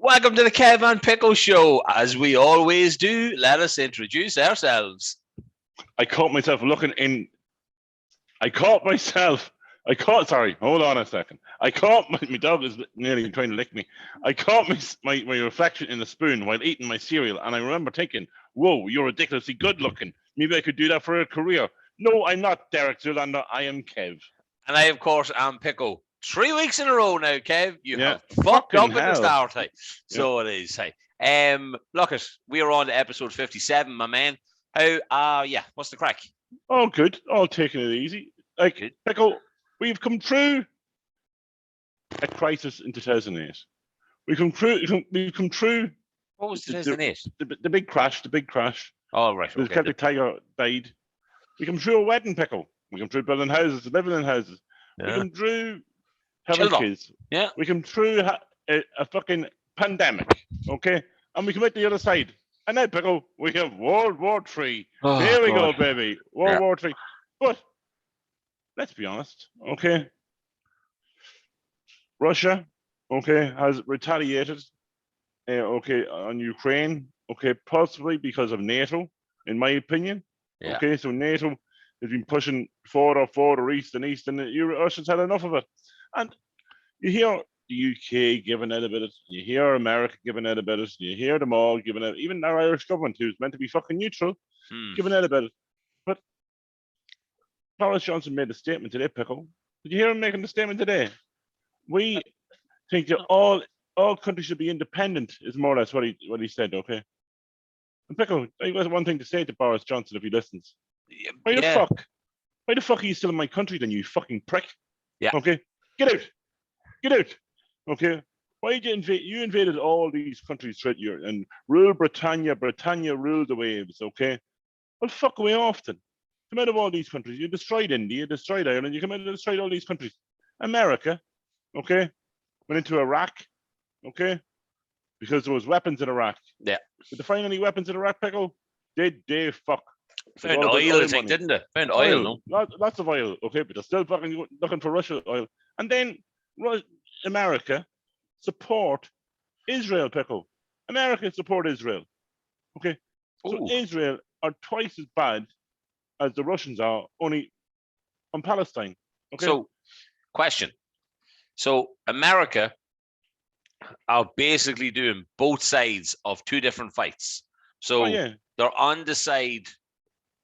Welcome to the Kev and Pico Show. As we always do, let us introduce ourselves. I caught myself looking in. Sorry, hold on a second. My dog is nearly trying to lick me. I caught my reflection in the spoon while eating my cereal, and I remember thinking, whoa, you're ridiculously good looking. Maybe I could do that for a career. No, I'm not Derek Zulander. I am Kev. And I, of course, am Pico. 3 weeks in a row now, Kev. You have fucked fucking up at the hell. start, hey. So it is, hey. Look it, we are on to episode 57, my man. What's the crack? Oh, good. All taking it easy. Like, Good. Pico, we've come through a crisis in 2008. We've come through. What was 2008? The big crash. Oh, right. The Celtic Tiger died. We come through a wedding, Pickle. We come through building houses, living in houses. Yeah. We come through having kids. Yeah. We come through a fucking pandemic, okay? And we come out the other side. And now, Pickle, we have World War III. Oh, Here we God. go, baby. World War III. But let's be honest, okay? Russia, okay, has retaliated, on Ukraine, okay, possibly because of NATO, in my opinion. Yeah. Okay, so NATO has been pushing further east, and the Russians had enough of it. And you hear the UK giving out about it, you hear America giving out about it, you hear them all giving out, even our Irish government, who's meant to be fucking neutral, giving out about it. But Boris Johnson made a statement today, Pickle. Did you hear him making the statement today? We think that all countries should be independent, is more or less what he said, okay? And Pickle, I got one thing to say to Boris Johnson if he listens. Why the fuck are you still in my country then, you fucking prick? Yeah. Okay? Get out. Okay? Why did you invaded all these countries throughout Europe and ruled Britannia ruled the waves, okay? Well, fuck away off then. Come out of all these countries. You destroyed India, you destroyed Ireland, you come out and destroyed all these countries. America, okay, went into Iraq, okay, because there was weapons in Iraq. Yeah. Did they find any weapons in Iraq, Pickle? Did they fuck? Found oil, I think, didn't they? Found oil, no? Lots of oil, okay, but they're still fucking looking for Russian oil. And then America support Israel, Pickle. America support Israel, okay? So Israel are twice as bad as the Russians are, only on Palestine, okay? So, question. So, America are basically doing both sides of two different fights. So, they're on the side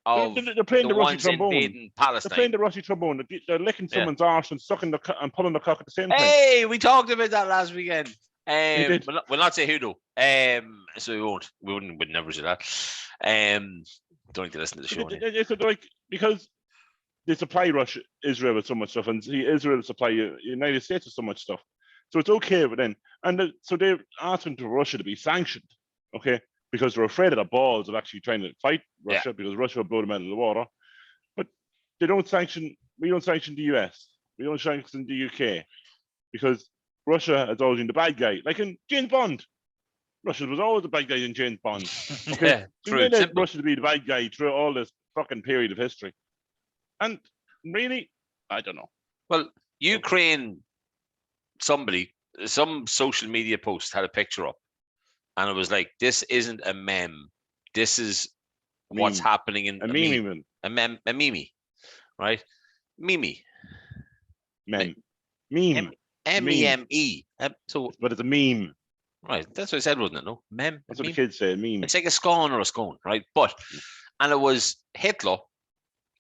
of they're playing the Russian trombone. Invading Palestine. They're playing the Russian trombone. They're licking someone's arse and sucking and pulling the cock at the same time. Hey, we talked about that last weekend. We'll not say who though. So we won't. We'd never say that. Don't need to listen to the show. It's like because they supply Israel with so much stuff, and Israel supply the United States with so much stuff. So it's okay with them. And so they're asking to Russia to be sanctioned, okay? Because they're afraid of the balls of actually trying to fight Russia, because Russia will blow them out of the water. But we don't sanction the US. We don't sanction the UK. Because Russia has always been the bad guy. Like in James Bond. Russia was always the bad guy in James Bond. Okay? Yeah, true. We made Russia to be the bad guy through all this fucking period of history. And really, I don't know. Well, Ukraine, some social media post had a picture up. And it was like, this isn't a meme. This is what's happening in a meme. A meme, right? Meme. Meme. M-E-M-E. So, but it's a meme. Right, that's what I said, wasn't it? No, meme. That's what the kids say. Meme. It's like a scone or a scone, right? And it was Hitler,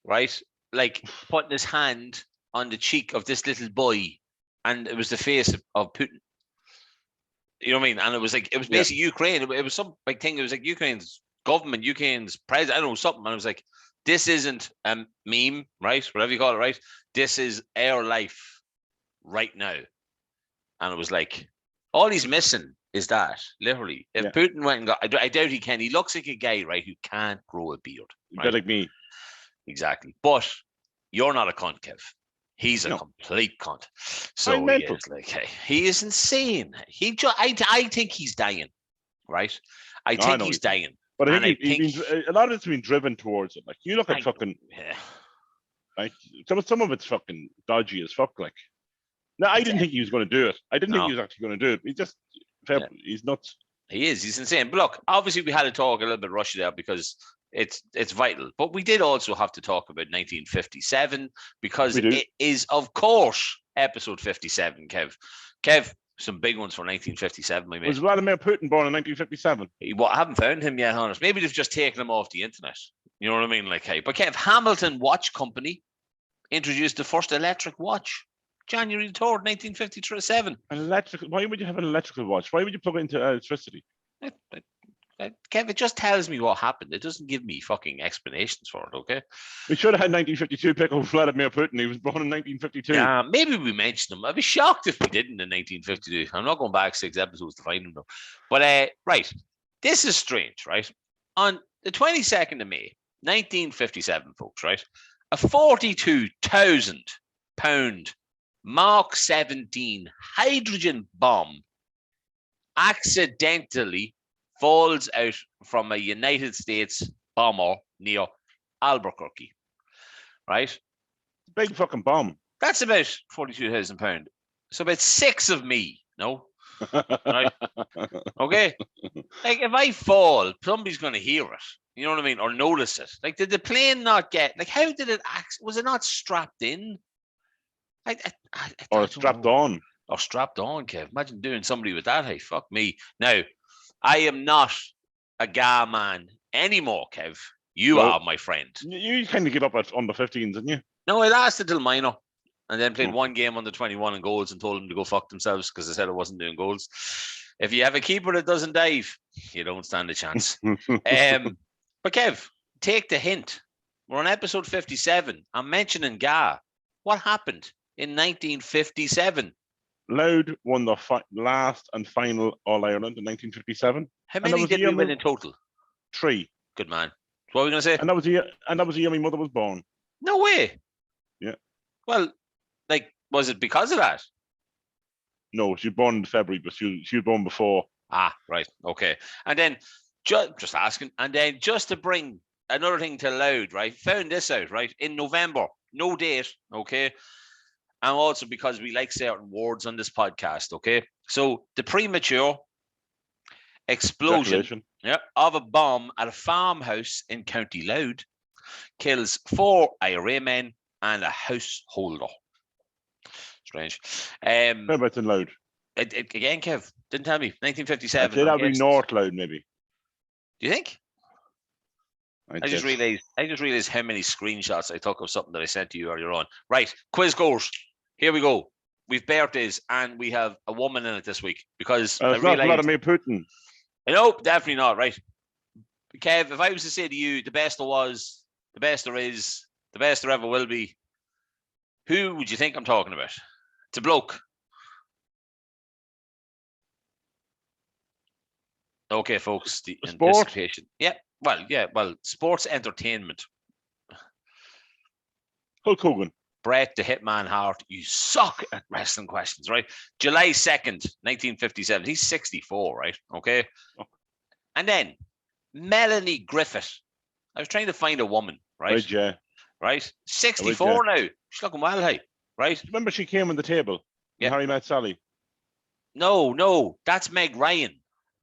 right? Like putting his hand on the cheek of this little boy, and it was the face of Putin. You know what I mean? And it was basically Ukraine. It was some big thing. It was like Ukraine's government, Ukraine's president, I don't know, something. And it was like, this isn't a meme, right? Whatever you call it, right? This is our life right now. And it was like, all he's missing is that, literally. If Putin went and got, I doubt he can. He looks like a guy, right, who can't grow a beard. Right? Like me. Exactly. But you're not a cunt, Kev. He's a complete cunt. So he is like, he is insane. I think he's dying, right? I think he's dying. But I think a lot of it's been driven towards it. Like you look at fucking, like some of it's fucking dodgy as fuck. Like, no, I didn't think he was going to do it. I didn't think he was actually going to do it. He just He's nuts. He is. He's insane. But look, obviously we had to talk a little bit rushy there because it's vital. But we did also have to talk about 1957 because it is, of course, episode 57, Kev. Kev, some big ones for 1957, my mate. Was Vladimir Putin born in 1957? Well, I haven't found him yet, honest. Maybe they've just taken him off the internet. You know what I mean? Like, hey, but Kev, Hamilton Watch Company introduced the first electric watch. January 3rd, 1957. An electrical? Why would you have an electrical watch? Why would you plug it into electricity? Kev, it just tells me what happened. It doesn't give me fucking explanations for it, okay? We should have had 1952 pick up Vladimir Putin. He was born in 1952. Yeah, maybe we mentioned him. I'd be shocked if we didn't in 1952. I'm not going back 6 episodes to find him, though. But, right, this is strange, right? On the 22nd of May, 1957, folks, right? A 42,000-pound Mark 17 hydrogen bomb accidentally falls out from a United States bomber near Albuquerque, right? Big fucking bomb. That's about 42,000 pounds. So about 6 of me, no? Right? Okay? Like, if I fall, somebody's going to hear it. You know what I mean? Or notice it. Like, did the plane not get... Like, how did it... Was it not strapped in? Or strapped on. Or strapped on, Kev. Imagine doing somebody with that. Hey, fuck me. Now, I am not a guy man anymore, Kev. You are, my friend. You kind of give up at under 15s, didn't you? No, I lasted till minor. And then played one game under 21 in goals and told them to go fuck themselves because I said I wasn't doing goals. If you have a keeper that doesn't dive, you don't stand a chance. But Kev, take the hint. We're on episode 57. I'm mentioning Ga. What happened in 1957? Louth won the last and final All-Ireland in 1957. How many did we win in total? 3. Good man. What were we going to say? And that was the year my mother was born. No way. Yeah. Well, like, was it because of that? No, she was born in February, but she was born before. Ah, right. Okay. And then, just asking, and then just to bring another thing to Louth, right? Found this out, right? In November. No date, okay? And also because we like certain words on this podcast, okay? So the premature explosion of a bomb at a farmhouse in County Louth kills 4 IRA men and a householder. Strange. Whereabouts in Louth? Again, Kev, didn't tell me. 1957. I'd say that would be North Louth, maybe. Do you think? I just realized how many screenshots I took of something that I sent to you earlier on. Right, quiz goers. Here we go. We've birthdays and we have a woman in it this week because I realized... Not Vladimir Putin. No, definitely not, right? Kev, if I was to say to you, the best there was, the best there is, the best there ever will be, who would you think I'm talking about? It's a bloke. Okay, folks. The anticipation. Yeah. Well, sports entertainment. Hulk Hogan. Bret the Hitman Hart. You suck at wrestling questions, right? July 2nd, 1957. He's 64, right? Okay. And then Melanie Griffith. I was trying to find a woman, right? Right? 64 now. She's looking wild, hey, right? Remember she came on the table? Yeah. Harry met Sally. No. That's Meg Ryan.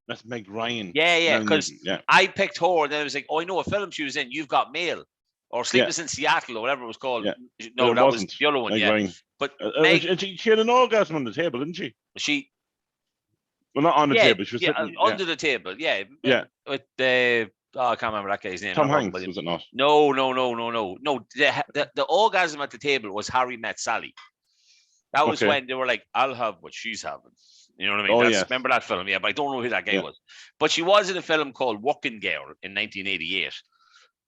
That's Meg Ryan. Yeah, because I picked her, and then I was like, oh, I know a film she was in, You've Got Mail, or Sleepless in Seattle, or whatever it was called. Yeah. No, that was the other one, Meg Ryan. But she had an orgasm on the table, didn't she? Well, not on the table. She was sitting under the table, yeah. With I can't remember that guy's name. Tom Hanks, was it not? No. The orgasm at the table was Harry Met Sally. That was when they were like, I'll have what she's having. You know what I mean? Remember that film? Yeah, but I don't know who that guy was. But she was in a film called Working Girl in 1988.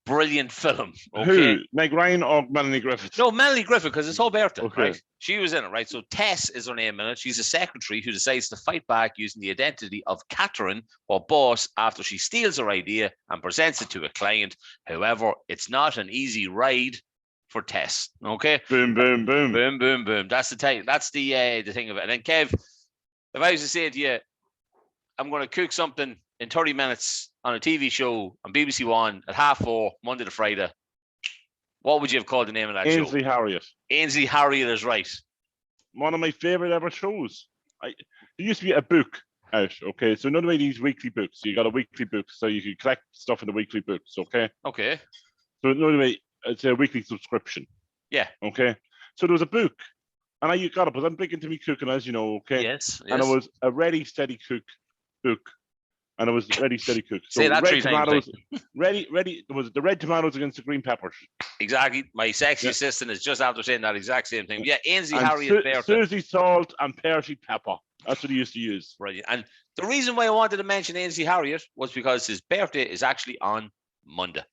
Brilliant film. Okay. Who? Meg Ryan or Melanie Griffith? No, Melanie Griffith, because it's her birthday, right? She was in it, right? So Tess is her name in it. She's a secretary who decides to fight back using the identity of Catherine, or boss, after she steals her idea and presents it to a client. However, it's not an easy ride for Tess. Okay. Boom, boom, boom. Boom, boom, boom. That's the thing. That's the thing of it. And then Kev, if I was to say to you, I'm going to cook something in 30 minutes on a TV show on BBC One at 4:30, Monday to Friday, what would you have called the name of that show? Ainsley Harriet. Ainsley Harriet is right. One of my favorite ever shows. There used to be a book out. Okay, so another way these weekly books. You got a weekly book, so you can collect stuff in the weekly books. Okay. Okay. So another way, it's a weekly subscription. Yeah. Okay. So there was a book, and I got it, but I'm big into me cooking, as you know. Okay. Yes. And it was a Ready Steady Cook book. And it was Ready Steady Cook. So Say that red 3 tomatoes, times. ready. It was the red tomatoes against the green peppers. Exactly. My sexy assistant is just after saying that exact same thing. Yeah, Ainsley and Harriet Bertha. Susie salt and Percy pepper. That's what he used to use. Right. And the reason why I wanted to mention Ainsley Harriet was because his birthday is actually on Monday,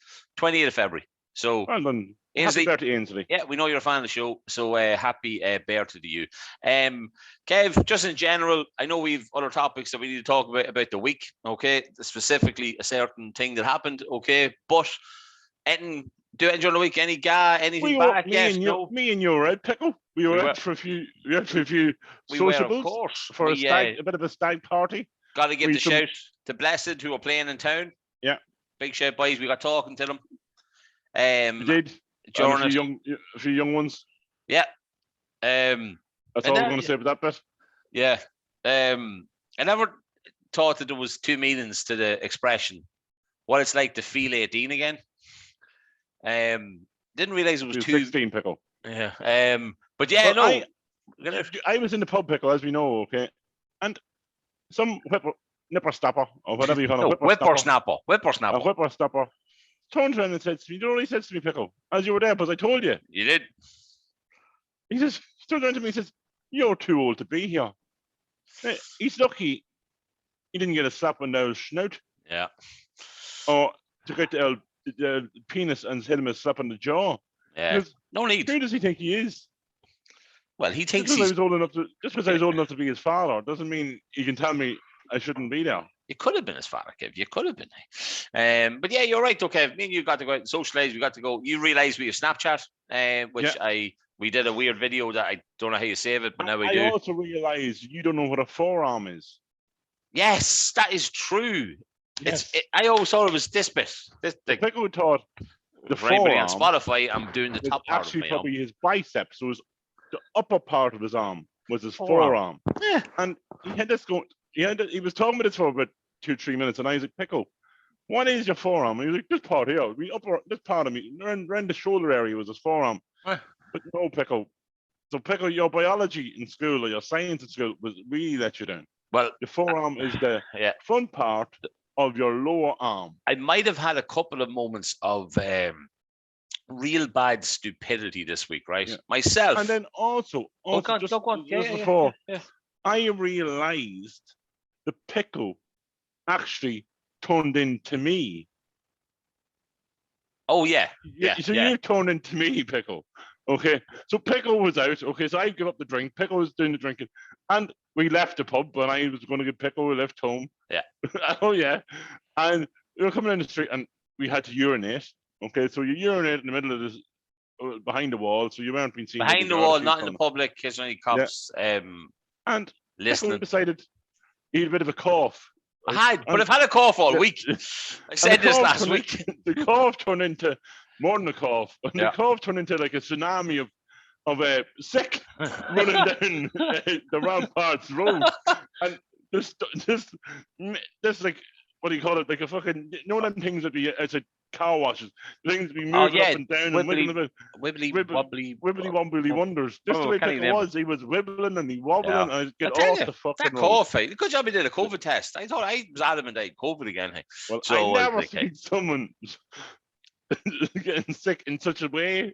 28th of February. So well done. Ainsley, happy birthday, Ainsley. Yeah, we know you're a fan of the show, so happy birthday to you. Kev, just in general, I know we've other topics that we need to talk about the week, okay? Specifically a certain thing that happened, okay? But anything during the week, anything back? Me and you, right, Pickle? We were out for a few sociables, of course. For a bit of a stag party. Got to give the shout to Blessed, who were playing in town. Yeah. Big shout, boys. We got talking to them. We did. A few young ones. Yeah. That's all I'm going to say about that bit. Yeah. I never thought that there was 2 meanings to the expression. What it's like to feel 18 again. Didn't realize it was 16, Pickle. Yeah. But yeah, no. I was in the pub, Pickle, as we know, okay? And some whippersnapper, or whatever you call it. Whippersnapper. A whippersnapper turned around and said to me, you know what he said to me, Pickle? As you were there, because I told you. You did. He says, turned around to me and says, you're too old to be here. He's lucky he didn't get a slap on the snout. Yeah. Or to get the penis and hit him a slap on the jaw. Yeah. Because no need. Who does he think he is? Well, he thinks just because I was old enough to be his father doesn't mean he can tell me I shouldn't be there. You could have been his father, Kev. You could have been. But yeah, you're right, though, Kev. Me and you got to go out and socialize. We got to go. You realized we have Snapchat, which we did a weird video that I don't know how you save it, but now we do. I also realized you don't know what a forearm is. Yes, that is true. Yes. I always thought it was this bit. Pickle thought the forearm on Spotify. I'm doing the top part actually of probably his biceps. So the upper part of his arm was his forearm. Yeah, and he had this going. He was talking about this for about 2-3 minutes, and I was like, Pickle, what is your forearm? And he was like, this part here, this part of me, around the shoulder area was his forearm. But no, Pickle. So Pickle, your biology in school or your science in school was really let you down. Well, the forearm is the front part of your lower arm. I might have had a couple of moments of real bad stupidity this week, right? Yeah. Myself. And then also before, I realized the Pickle actually turned into me. Oh, yeah. So you turned into me, Pickle. Okay. So Pickle was out. Okay. So I give up the drink. Pickle was doing the drinking. And we left the pub, and I was going to give Pickle a lift home. Yeah. Oh, yeah. And we were coming down the street, and we had to urinate. Okay. So you urinate in the middle of this, behind the wall, so you weren't being seen. Behind the wall, not in the public, in case any cops and listening. Pickle decided he had a bit of a cough. I had, but I've had a cough all week. I said this last week. The cough turned into more than a cough. And the cough turned into like a tsunami of sick running down the Ramparts Road. And this like, what do you call it? Like a fucking, them things that be, it's a car washes. Things be moving up and down and wibbly wobbly wonders. Just the way Pickle was, he was wibbling and he wobbling. And I get off the fucking that cough. Good job he did a COVID test. I thought I was adamant I had COVID again. Well, so I never seen someone getting sick in such a way.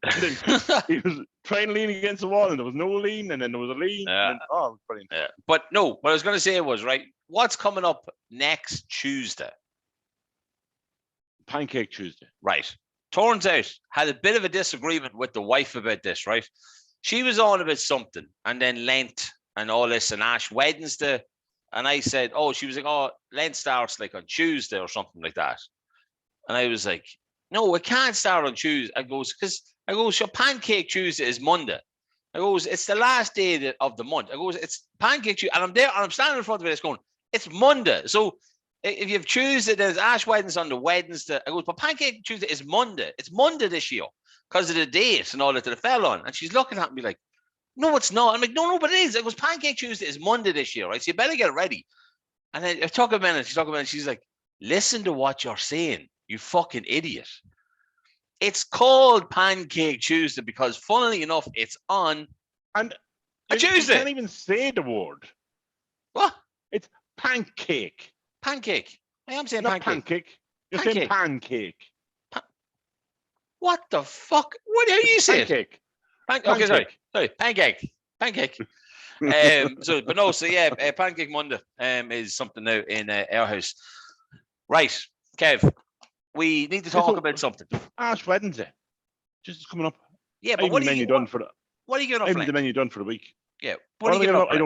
He was trying to lean against the wall, and there was no lean, and then there was a lean. Yeah. And it was brilliant. Yeah. But no, what I was going to say was, right, what's coming up next Tuesday? Pancake Tuesday. Right. Turns out, had a bit of a disagreement with the wife about this, right? She was on about something, and then Lent and all this, and Ash Wednesday. And I said, she was like, Lent starts like on Tuesday or something like that. And I was like, no, it can't start on Tuesday. I goes, so Pancake Tuesday is Monday. I goes, it's the last day of the month. I goes, it's Pancake Tuesday. And I'm there, and I'm standing in front of it, it's going, it's Monday. So if you have Tuesday, there's Ash Wednesday on the Wednesday. I goes, but Pancake Tuesday is Monday. It's Monday this year because of the date and all that it fell on. And she's looking at me like, no, it's not. I'm like, no, but it is. I goes, Pancake Tuesday is Monday this year, right? So you better get ready. And then it took a minute. She's like, listen to what you're saying, you fucking idiot. It's called Pancake Tuesday because, funnily enough, it's on And a you Tuesday. can't even say the word. What? It's pancake. Pancake. I am saying Not pancake. You're saying pancake. What the fuck? What do you say? Pancake. Okay, sorry. Pancake. Pancake Monday is something now in our house. Right, Kev, we need to talk about something. Ash Wednesday. Just coming up. Yeah, but what are you done for what are you going up? The menu done for the week. Yeah. What are you up? I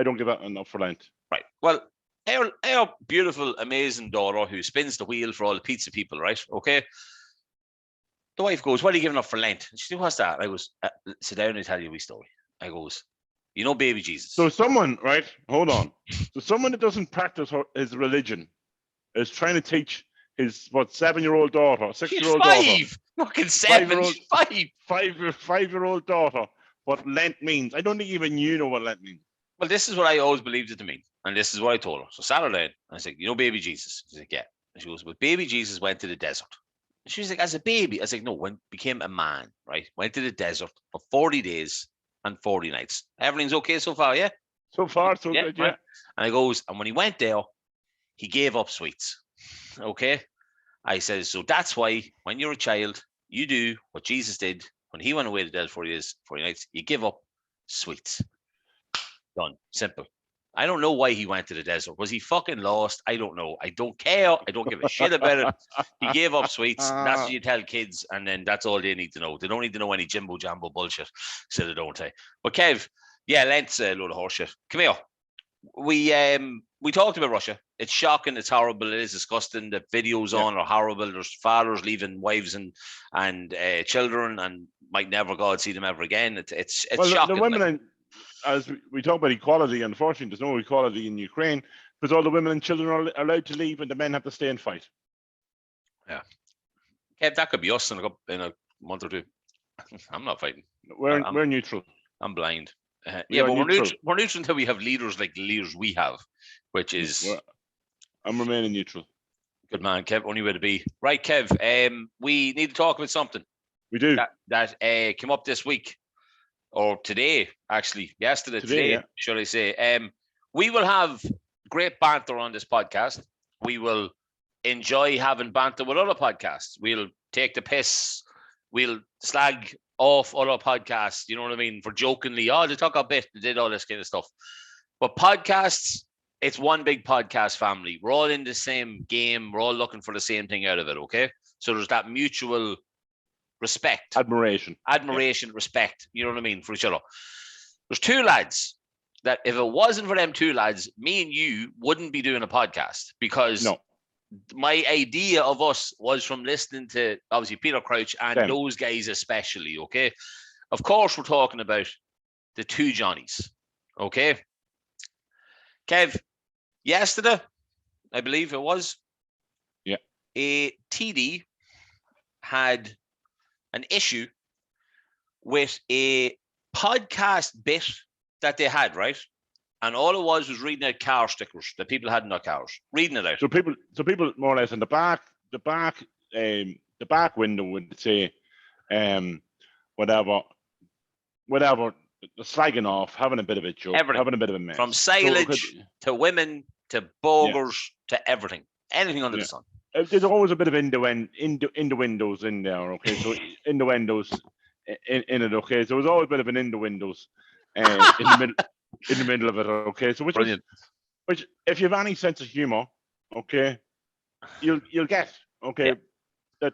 don't give out enough for Lent. Right. Well, our beautiful, amazing daughter who spins the wheel for all the pizza people, right? Okay. The wife goes, what are you giving up for Lent? And she said, what's that? I goes, sit down and tell you a wee story. I goes, you know, baby Jesus. So someone, right? Hold on. So someone that doesn't practice his religion is trying to teach his 7-year-old daughter, 6-year-old daughter, fucking 7, 5-year-old daughter what Lent means. I don't think even you know what Lent means. Well, this is what I always believed it to mean, and this is what I told her. So Saturday, I said, you know, baby Jesus. She's like, yeah. And she goes, well, baby Jesus went to the desert. And she was like, as a baby. I was like, no, became a man, right? Went to the desert for 40 days and 40 nights. Everything's okay so far, yeah? So far, so good, yeah. Right? And I goes, and when he went there, he gave up sweets. Okay? I says, so that's why when you're a child, you do what Jesus did when he went away to the desert 40 days, 40 nights. You give up sweets. Done. Simple. I don't know why he went to the desert. Was he fucking lost? I don't know. I don't care. I don't give a shit about it. He gave up sweets. That's what you tell kids, and then that's all they need to know. They don't need to know any jimbo jambo bullshit. So they don't. But Kev, yeah, Lent's a load of horseshit. Come here. We talked about Russia. It's shocking. It's horrible. It is disgusting. The videos on are horrible. There's fathers leaving wives and children, and might never God see them ever again. It's shocking. The women, as we talk about equality, unfortunately, there's no equality in Ukraine because all the women and children are allowed to leave, and the men have to stay and fight. Yeah, Kev, that could be us in a month or two. I'm not fighting. We're neutral. I'm blind. We're neutral until we have leaders like the leaders we have, which is. I'm remaining neutral. Good man, Kev. Only way to be. Right, Kev. We need to talk about something. We do. That came up this week, or today, actually. Today, should I say. We will have great banter on this podcast. We will enjoy having banter with other podcasts. We'll take the piss. We'll slag off other podcasts, you know what I mean, for jokingly, they talk a bit, they did all this kind of stuff. But podcasts, it's one big podcast family. We're all in the same game. We're all looking for the same thing out of it, okay? So there's that mutual respect. Admiration, respect, you know what I mean, for each other. There's two lads that if it wasn't for them two lads, me and you wouldn't be doing a podcast because my idea of us was from listening to obviously Peter Crouch and those guys especially, okay? Of course, we're talking about the two Johnnies, okay? Kev, yesterday, I believe it was, a TD had an issue with a podcast bit that they had, right? And all it was reading out car stickers that people had in their cars, reading it out. So people more or less in the back window would say, whatever, slagging off, having a bit of a joke, having a bit of a mess. From silage to women to burgers to everything, anything under the sun. There's always a bit of innuendos in there, okay? So innuendos in it, okay? So there's always a bit of an innuendos in the middle of it, okay? So which if you have any sense of humor, okay, you'll get, okay, that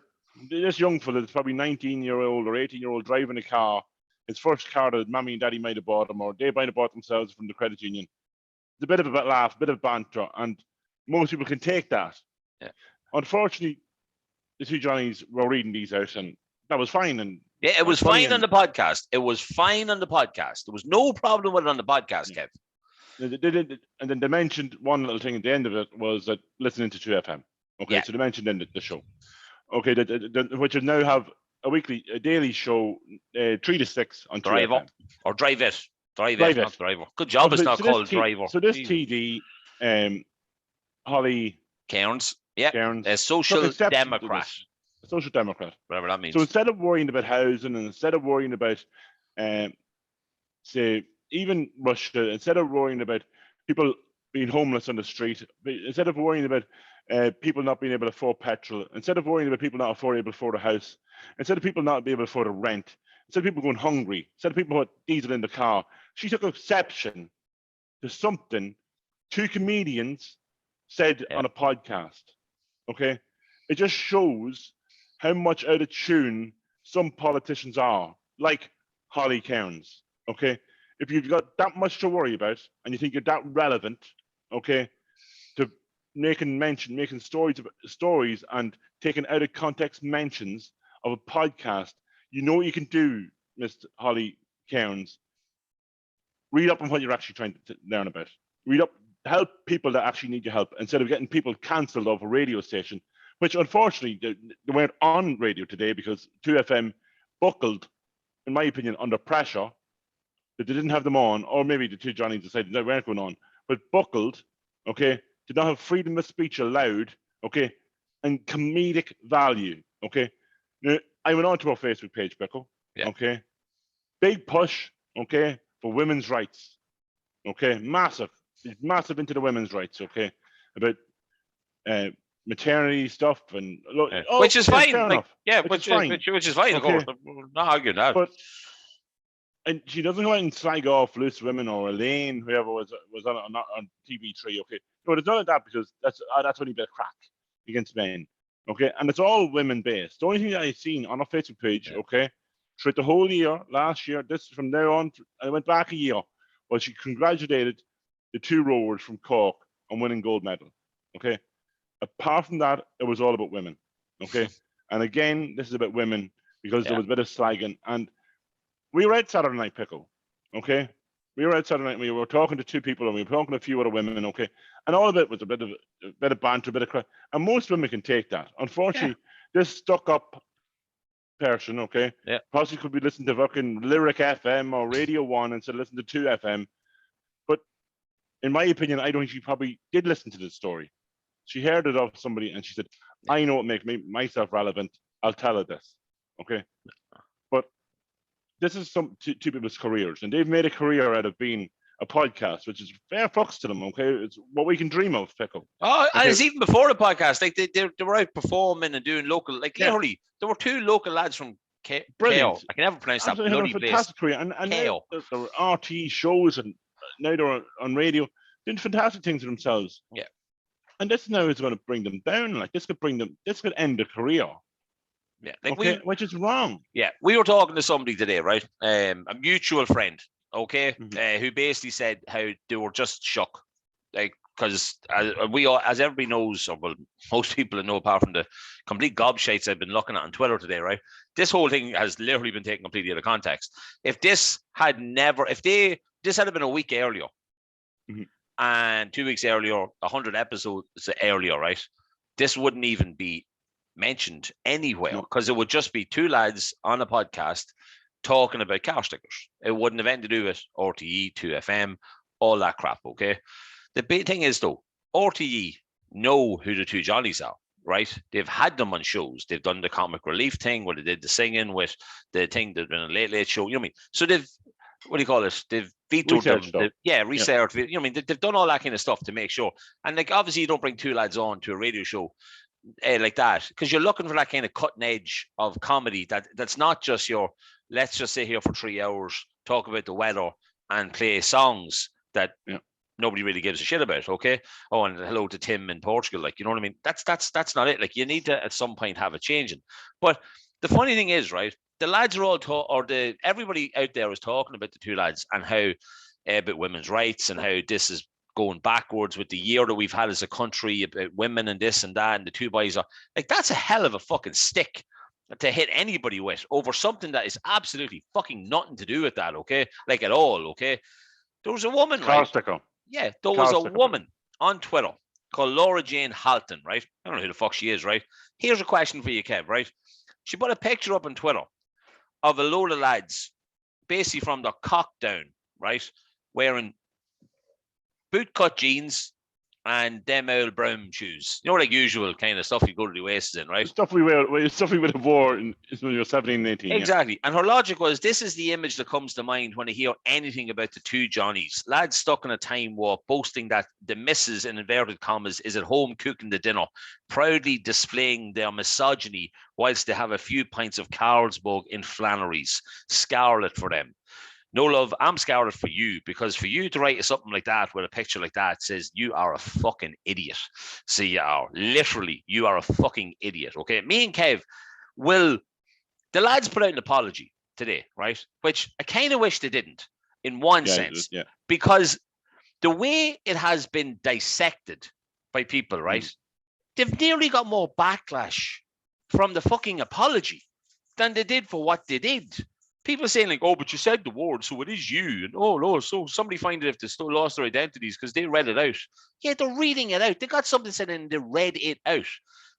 this young fella is probably 19-year-old or 18-year-old driving a car, his first car that mommy and daddy might have bought him, or they might have bought themselves from the credit union. It's a bit of a laugh, a bit of banter, and most people can take that. Yeah. Unfortunately, the two Johnnies were reading these out, and that was fine. And it was fine on the podcast. It was fine on the podcast. There was no problem with it on the podcast, Kev. And then they mentioned one little thing at the end of it was that listening to 2FM. Okay, so they mentioned in the show. Okay, which will now have a daily show, 3 to 6 on Driver 2FM. Or Drive It. Drive It, not Driver. Good job, it's not called Driver. So this TD Holly Cairns. Yeah. Cairns A social democrat. A social democrat. Whatever that means. So instead of worrying about housing and instead of worrying about, say, even Russia, instead of worrying about people being homeless on the street, instead of worrying about people not being able to afford petrol, instead of worrying about people not able to afford a house, instead of people not being able to afford a rent, instead of people going hungry, instead of people with diesel in the car, she took exception to something two comedians said on a podcast. Okay, it just shows how much out of tune some politicians are, like Holly Cairns. Okay, if you've got that much to worry about and you think you're that relevant, okay, to making stories and taking out of context mentions of a podcast, you know what you can do, Miss Holly Cairns. Read up on what you're actually trying to learn about. Read up, help people that actually need your help instead of getting people cancelled off a radio station, which unfortunately they weren't on radio today because 2FM buckled, in my opinion, under pressure that they didn't have them on, or maybe the two Johnnies decided they weren't going on, but buckled, okay, did not have freedom of speech allowed, okay, and comedic value, okay. Now, I went on to our Facebook page, Pico, okay, big push, okay, for women's rights, okay, massive into the women's rights, okay, about maternity stuff and which is fine, fair enough. Which is fine, of course. I'm not arguing that. But and she doesn't go out and slag off Loose Women or Elaine, whoever was on TV3, okay. No, it's not like that because that's only a bit of crack against men, okay, and it's all women based. The only thing that I've seen on our Facebook page, okay, throughout the whole year, last year, this from now on, I went back a year, was she congratulated the two rowers from Cork on winning gold medal, okay. Apart from that, it was all about women, okay. And again, this is about women because there was a bit of slagging, and we were at Saturday Night Pickle, okay. We were at Saturday night. We were talking to two people, and we were talking to a few other women, okay. And all of it was a bit of banter, a bit of cry, and most women can take that. Unfortunately, this stuck-up person, okay, possibly could be listening to fucking Lyric FM or Radio 1 instead of listening to 2FM. But in my opinion, I don't think she probably did listen to this story. She heard it off somebody and she said, I know what makes myself relevant. I'll tell her this, okay? But this is two people's careers, and they've made a career out of being a podcast, which is fair fucks to them, okay? It's what we can dream of, Pickle. Oh, and it's even before the podcast. Like, they were out performing and doing local, like, literally, there were two local lads from Brilliant. KO. I can never pronounce that bloody place. Fantastic career. And now there were RT shows, and now they're on radio, doing fantastic things for themselves. Yeah. And this now is going to bring them down. Like, this could end a career. Yeah. Like, which is wrong. Yeah. We were talking to somebody today, right? A mutual friend, okay, who basically said how they were just shocked. Like, because as everybody knows, or well, most people know, apart from the complete gobshites I've been looking at on Twitter today, right? This whole thing has literally been taken completely out of context. If this had been a week earlier, and 2 weeks earlier, 100 episodes earlier, right? This wouldn't even be mentioned anywhere because it would just be two lads on a podcast talking about car stickers. It wouldn't have anything to do with RTE, 2FM, all that crap, okay? The big thing is, though, RTE know who the two Johnnies are, right? They've had them on shows. They've done the comic relief thing where they did the singing with the thing that's been a late show. You know what I mean? So they've, what do you call it? They've vetoed them. Research. You know what I mean? They've done all that kind of stuff to make sure. And like, obviously, you don't bring two lads on to a radio show like that because you're looking for that kind of cutting edge of comedy that's not just your, let's just sit here for 3 hours, talk about the weather and play songs that nobody really gives a shit about, okay? Oh, and hello to Tim in Portugal, like, you know what I mean? That's not it. Like, you need to at some point have a changing. But the funny thing is, right, the lads are all everybody out there is talking about the two lads and how about women's rights and how this is going backwards with the year that we've had as a country about women and this and that, and the two boys are like, that's a hell of a fucking stick to hit anybody with over something that is absolutely fucking nothing to do with that, okay? Like, at all, okay? There was a woman, right? Yeah, there was a woman on Twitter called Laura Jane Halton, right? I don't know who the fuck she is, right? Here's a question for you, Kev, right? She put a picture up on Twitter of a load of lads, basically from the cock down, right? Wearing bootcut jeans, and them old brown shoes. You know, like usual kind of stuff you go to the Oasis in, right? Stuff we would have wore when you were 17, 18. Exactly. And her logic was, this is the image that comes to mind when I hear anything about the two Johnnies. Lads stuck in a time warp, boasting that the missus, in inverted commas, is at home cooking the dinner, proudly displaying their misogyny whilst they have a few pints of Carlsberg in Flannery's. Scarlet for them. No, love, I'm scarlet for you, because for you to write something like that with a picture like that says you are a fucking idiot. So you are. Literally, you are a fucking idiot, okay? Me and Kev the lads put out an apology today, right? Which I kind of wish they didn't, in one sense. Because the way it has been dissected by people, right? They've nearly got more backlash from the fucking apology than they did for what they did. People saying like, oh, but you said the word, so it is you. And oh, no, so somebody find it if they still lost their identities because they read it out. Yeah, they're reading it out. They got something said and they read it out.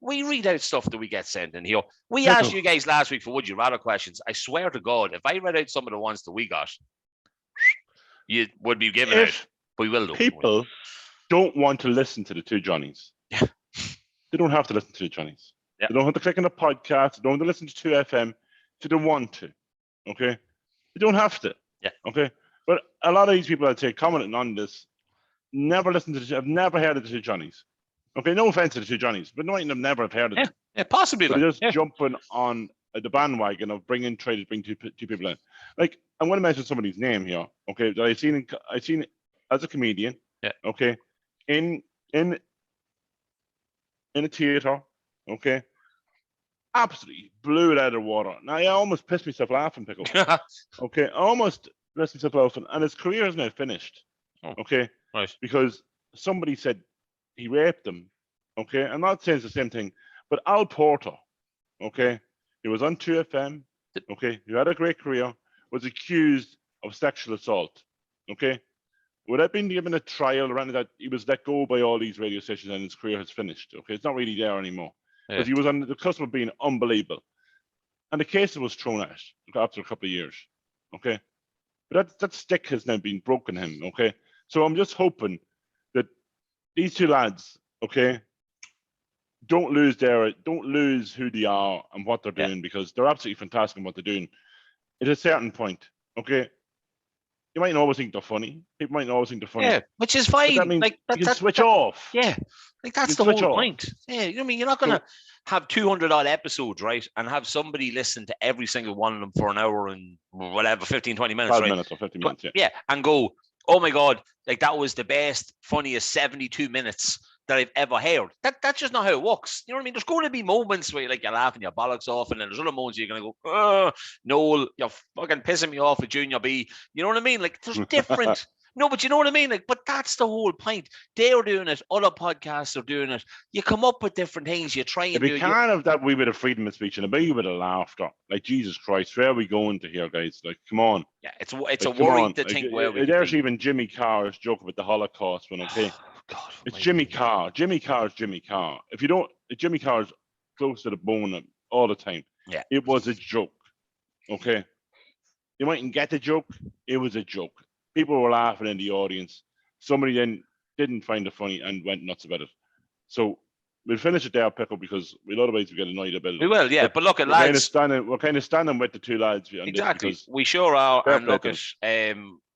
We read out stuff that we get sent in here. We asked you guys last week for Would You Rather questions. I swear to God, if I read out some of the ones that we got, you would be given out. We will do. People don't want to listen to the two Johnnies. Yeah. They don't have to listen to the Johnnies. Yeah. They don't have to click on a podcast. They don't have to listen to 2FM. They don't want to. Okay? They don't have to. Yeah. Okay? But a lot of these people, I'd say, commenting on this, never listened to I've never heard of the two Johnnies. Okay, no offense to the two Johnnies, but no, never have heard of them. Yeah, possibly. So they're just jumping on the bandwagon of trying to bring two people in. Like, I'm going to mention somebody's name here, okay, that I've seen as a comedian, okay, in a theater, okay, absolutely blew it out of the water. Now, I almost pissed myself laughing, Pico. Okay, I almost pissed myself laughing, and his career is now finished, okay, right, because somebody said he raped them, okay? I'm not saying it's the same thing, but Al Porter, okay? He was on 2FM, okay? He had a great career, was accused of sexual assault, okay? Without being given a trial around that, he was let go by all these radio stations and his career has finished, okay? It's not really there anymore. Because he was on the cusp of being unbelievable. And the case was thrown out after a couple of years, okay? But that stick has now been broken him, okay? So I'm just hoping that these two lads, okay, don't lose who they are and what they're doing, because they're absolutely fantastic in what they're doing. At a certain point, okay, you might always think they're funny. People might always think they're funny. Yeah, which is fine. That means like you can switch off. Yeah, like that's the whole point. Yeah, you know what I mean? You're not going to have 200 odd episodes, right? And have somebody listen to every single one of them for an hour and whatever, 15, 20 minutes, 5 right? minutes or 50 minutes, yeah, and go, oh my God, like that was the best, funniest 72 minutes that I've ever heard. That's just not how it works. You know what I mean? There's going to be moments where you're laughing your bollocks off, and then there's other moments you're going to go, Noel, you're fucking pissing me off with Junior B. You know what I mean? Like, there's different. No, but you know what I mean? Like, but that's the whole point. They're doing it. Other podcasts are doing it. You come up with different things. You try and do it. If you can't have that wee bit of freedom of speech and a wee bit of laughter, like, Jesus Christ, where are we going to here, guys? Like, come on. Yeah, it's a worry to think where we there's even Jimmy Carr's joke about the Holocaust one, okay? God, it's Jimmy Carr. Jimmy Carr's Jimmy Carr. If you don't, Jimmy Carr's close to the bone all the time. Yeah. It was a joke, okay? You mightn't get the joke. It was a joke. People were laughing in the audience. Somebody then didn't find it funny and went nuts about it. So we'll finish it there, Pickle, because otherwise we get annoyed about it. We will, yeah. But look at lads. We're kind of standing with the two lads. Exactly. We sure are. And look at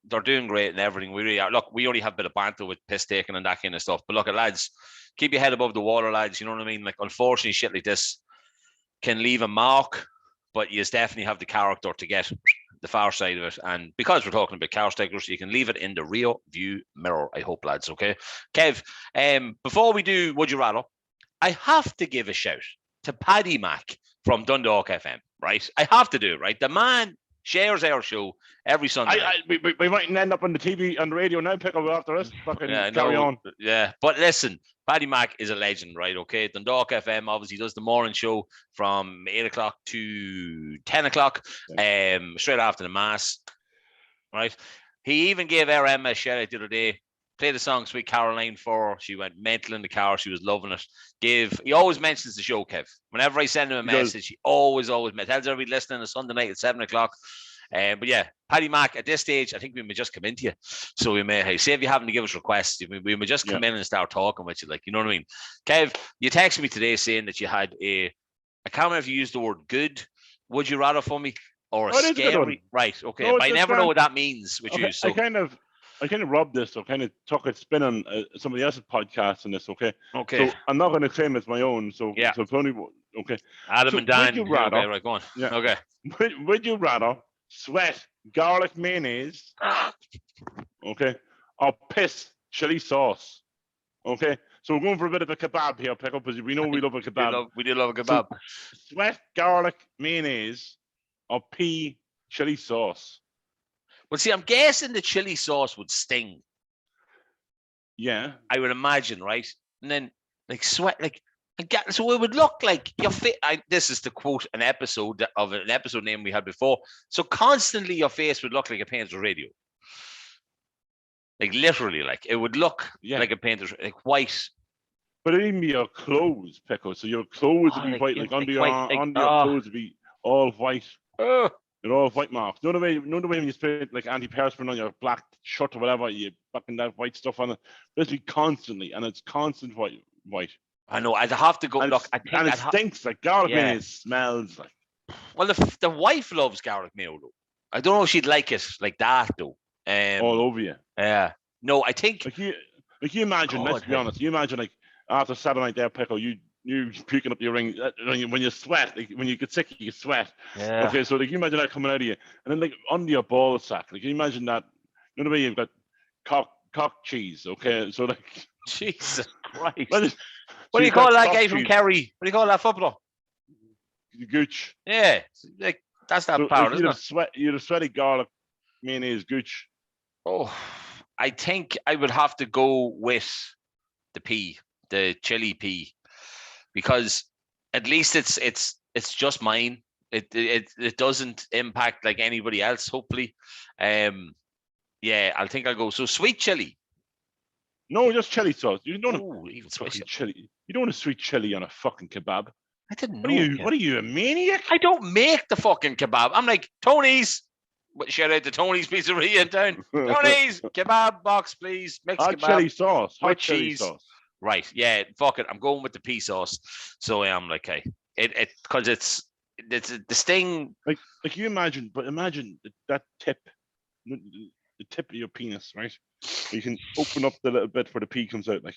they're doing great and everything. We really are. Look, we only have a bit of banter with piss taking and that kind of stuff. But look at lads, keep your head above the water, lads. You know what I mean? Like, unfortunately, shit like this can leave a mark, but you definitely have the character to get the far side of it. And because we're talking about car stickers, you can leave it in the rear view mirror, I hope, lads. Okay. Kev, before we do Would You Rather, I have to give a shout to Paddy Mac from Dundalk FM, right? I have to do it, right? The man shares our show every Sunday. We might end up on the TV and the radio now, Pickle, after this. Fucking carry on. Yeah, but listen, Paddy Mac is a legend, right? Okay, Dundalk FM obviously does the morning show from 8 o'clock to 10 o'clock, straight after the mass, right? He even gave our Emma a shout out the other day. Played the song Sweet Caroline for her. She went mental in the car. She was loving it. He always mentions the show, Kev. Whenever I send him a message, he always tells everybody listening on a Sunday night at 7 o'clock. But yeah, Paddy Mac, at this stage, I think we may just come into you. So we may, hey, say if you happen to give us requests, we may just come in and start talking with you. Like, you know what I mean? Kev, you texted me today saying that you had I can't remember if you used the word good. Would you rather for me? Or a scary? Right, okay. No, but I never know what that means with you. So I kind of robbed this, or kind of took a spin on somebody else's podcast on this, okay? Okay. So I'm not going to claim it's my own, so it's only, okay. Adam so and Dan. Would you rather, okay, right, go on. Yeah. Okay. Would you rather sweat garlic mayonnaise, okay, or piss chili sauce, okay? So we're going for a bit of a kebab here, Pico, because we know we love a kebab. We do love a kebab. So, sweat garlic mayonnaise or pea chili sauce. Well, see, I'm guessing the chili sauce would sting. Yeah. I would imagine, right? And then, like, sweat, like, so it would look like your face. This is to quote an episode of an episode name we had before. So constantly your face would look like a painter's radio. Like, literally, like, it would look like a painter's, like, white. But it'd even be your clothes, Pico. So your clothes would be white, like under your clothes would be all white. They're all white marks. You know the way when you spray like antiperspirant on your black shirt or whatever, you fucking that white stuff on it. This be constantly, and it's constant white. I know. I'd have to go. And look, it stinks like garlic mayonnaise. Smells like. Well, the wife loves garlic mayo though. I don't know if she'd like it like that though. All over you. Yeah. No, I think. Like you imagine. Let's be honest. You imagine like after Saturday night there, Pico, you puking up your ring when you sweat, like when you get sick, you sweat. Yeah. Okay, so like you imagine that coming out of you, and then like under your ball sack, like you imagine that. You know the way you've got cock cheese. Okay, so like Jesus Christ. What do you call that guy from Kerry? What do you call that footballer? Gooch. Yeah, like that's that power, isn't it? You'd have sweaty garlic mayonnaise gooch. Oh, I think I would have to go with the chili pea. Because at least it's just mine. It doesn't impact like anybody else. Hopefully, yeah. I think I'll go. So sweet chili. No, just chili sauce. You don't even sweet chili. You don't want a sweet chili on a fucking kebab. I didn't know. What are you, a maniac? I don't make the fucking kebab. I'm like Tony's. Shout out to Tony's Pizzeria in town. Tony's kebab box, please. Mixed kebab. Chili sauce. Hot cheese. Sauce. Right, yeah, fuck it. I'm going with the pea sauce. So I'm like, hey, it because it's the sting. Like you imagine that tip, the tip of your penis, right? You can open up the little bit where the pea comes out. Like,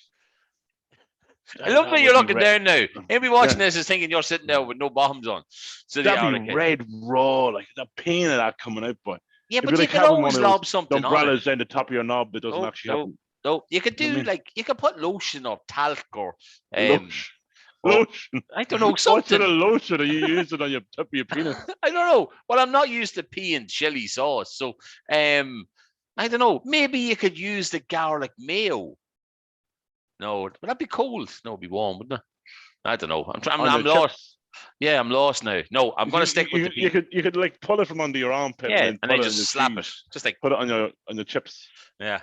I love that you're looking down now. Anybody watching this is thinking you're sitting there with no bottoms on. So that'd be red raw, like the pain of that coming out. But yeah, but you can always lob something on umbrellas down the top of your knob. It doesn't actually happen. No, you could do you could put lotion or talc or lotion. I don't know, something. What sort of lotion are you using on your tip of your penis? I don't know. Well, I'm not used to pea and chili sauce, so I don't know. Maybe you could use the garlic mayo. No, would that be cold? No, it'd be warm, wouldn't it? I don't know. I'm lost. Yeah, I'm lost now. No, I'm going to stick with the pea. You could like pull it from under your armpit. Yeah, and then just slap it. Just like put it on your chips. Yeah.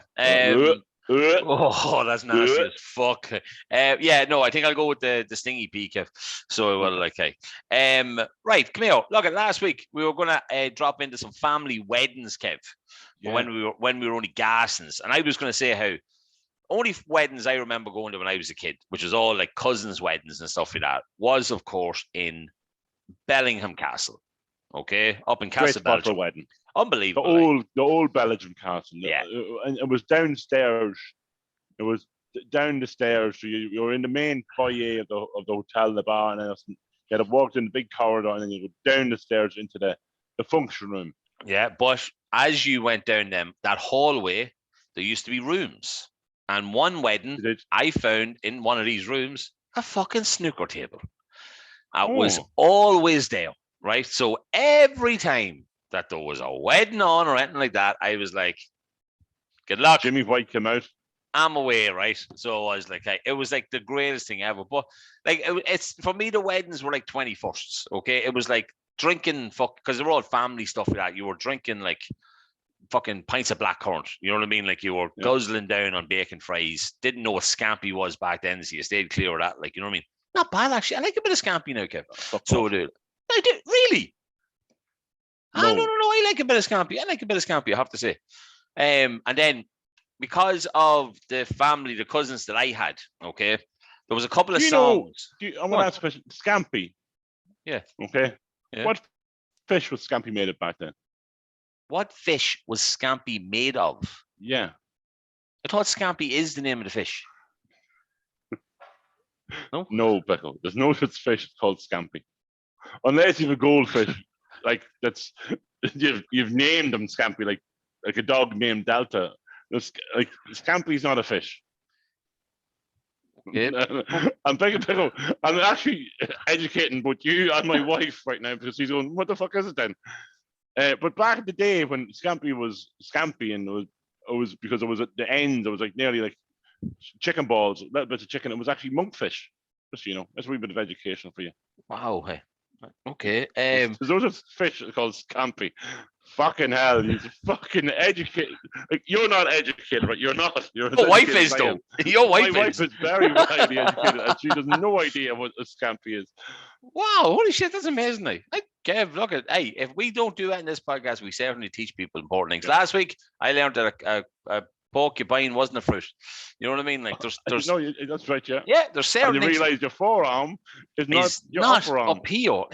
Oh, that's nasty as fuck. Yeah, no, I think I'll go with the stingy pea, Kev. So, well, okay. Right, come here. Look, at last week we were gonna drop into some family weddings, Kev. Yeah. When we were only gassings, and I was gonna say how only weddings I remember going to when I was a kid, which was all like cousins' weddings and stuff like that, was of course in Bellingham Castle. Okay, up in Castle Belgium. Wedding. Unbelievable. The old Belgian castle. Yeah. And it was downstairs. It was down the stairs. So you were in the main foyer of the hotel, the bar, and then you had to walk in the big corridor, and then you go down the stairs into the function room. Yeah, but as you went down that hallway, there used to be rooms. And one wedding, I found in one of these rooms a fucking snooker table. It was always there, right? So every time that there was a wedding on or anything like that, I was like, good luck. Jimmy White came out. I'm away, right? So I was like, it was like the greatest thing ever. But like, it's for me, the weddings were like 21st. Okay, it was like drinking because they were all family stuff like that. You were drinking like fucking pints of blackcurrant. You know what I mean? Like you were guzzling down on bacon fries. Didn't know what scampi was back then, so you stayed clear of that. Like, you know what I mean? Not bad actually. I like a bit of scampi now, Kev. So dude, I do really. No. No. I like a bit of Scampi. I have to say. And then because of the family, the cousins that I had, okay, there was a couple of songs. I'm going to ask a question. Scampi. Yeah. Okay. Yeah. What fish was Scampi made of back then? What fish was Scampi made of? Yeah. I thought Scampi is the name of the fish. No? No, Pickle. There's no such fish called Scampi. Unless you have a goldfish, like that's you've named them Scampi, like a dog named Delta. Like Scampi's not a fish. Okay. I'm Pickle. I'm actually educating both you and my wife right now because she's going, "What the fuck is it then?" But back in the day when Scampi was Scampi, and it was because it was at the end, it was like nearly like chicken balls, little bits of chicken. It was actually monkfish. Just that's a wee bit of education for you. Wow. Hey. Okay. There's a fish called Scampi. Fucking hell, you fucking educated. Like, you're not educated, right? You're not. Your wife is though. Your wife My wife is very highly educated, and she has no idea what a Scampi is. Wow, holy shit, that's amazing. Kev, look at if we don't do it in this podcast, we certainly teach people important things. Last week I learned that a porcupine wasn't a fruit. You know what I mean? Like there's no, that's right, yeah. Yeah, there's certain and you realize your forearm is not your upper arm. up here.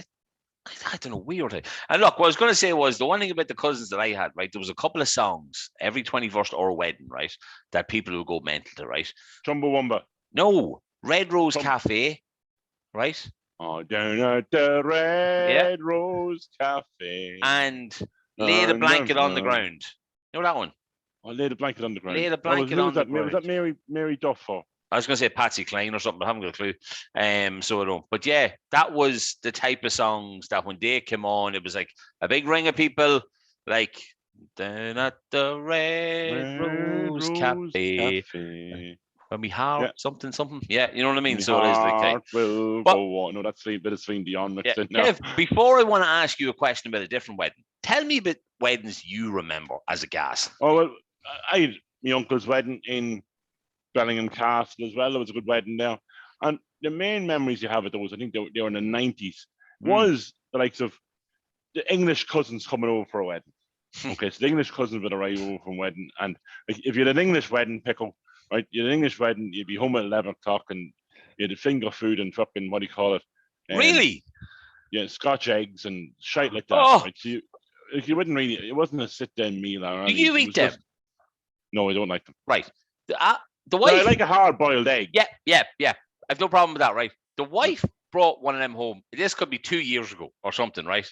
I don't know, weird. And look, what I was going to say was the one thing about the cousins that I had, right? There was a couple of songs every 21st or wedding, right? That people would go mental to, right? Chumbawamba. No, Red Rose Cafe, right? Oh, down at the Red Rose Cafe. And Lay the Blanket on the Ground. You know that one? Oh, Lay the Blanket on the Ground. Lay the Blanket on the Ground. Was that Mary Duff or? I was going to say Patsy Cline or something, but I haven't got a clue. So I don't. But yeah, that was the type of songs that when they came on, it was like a big ring of people, like down at the Red Rose Cafe. When we heart something. Yeah, you know what I mean? So it is like heart will go on. No, that's a bit of Celine Dion mixed in now. Kev, before I want to ask you a question about a different wedding, tell me about weddings you remember as a gas. Oh, well, I had my uncle's wedding in Bellingham Castle as well. There was a good wedding there. And the main memories you have of those, I think they were in the 90s, was the likes of the English cousins coming over for a wedding. Okay, so the English cousins would arrive over from wedding. And if you had an English wedding, Pickle, right, you had an English wedding, you'd be home at 11 o'clock and you had finger food and fucking, what do you call it? Really? Yeah, Scotch eggs and shite like that. Oh. Right? So you wouldn't really, it wasn't a sit-down meal. Or do you eat them? No, I don't like them. Right. The wife, I like a hard-boiled egg. Yeah. I've no problem with that, right? The wife brought one of them home. This could be 2 years ago or something, right?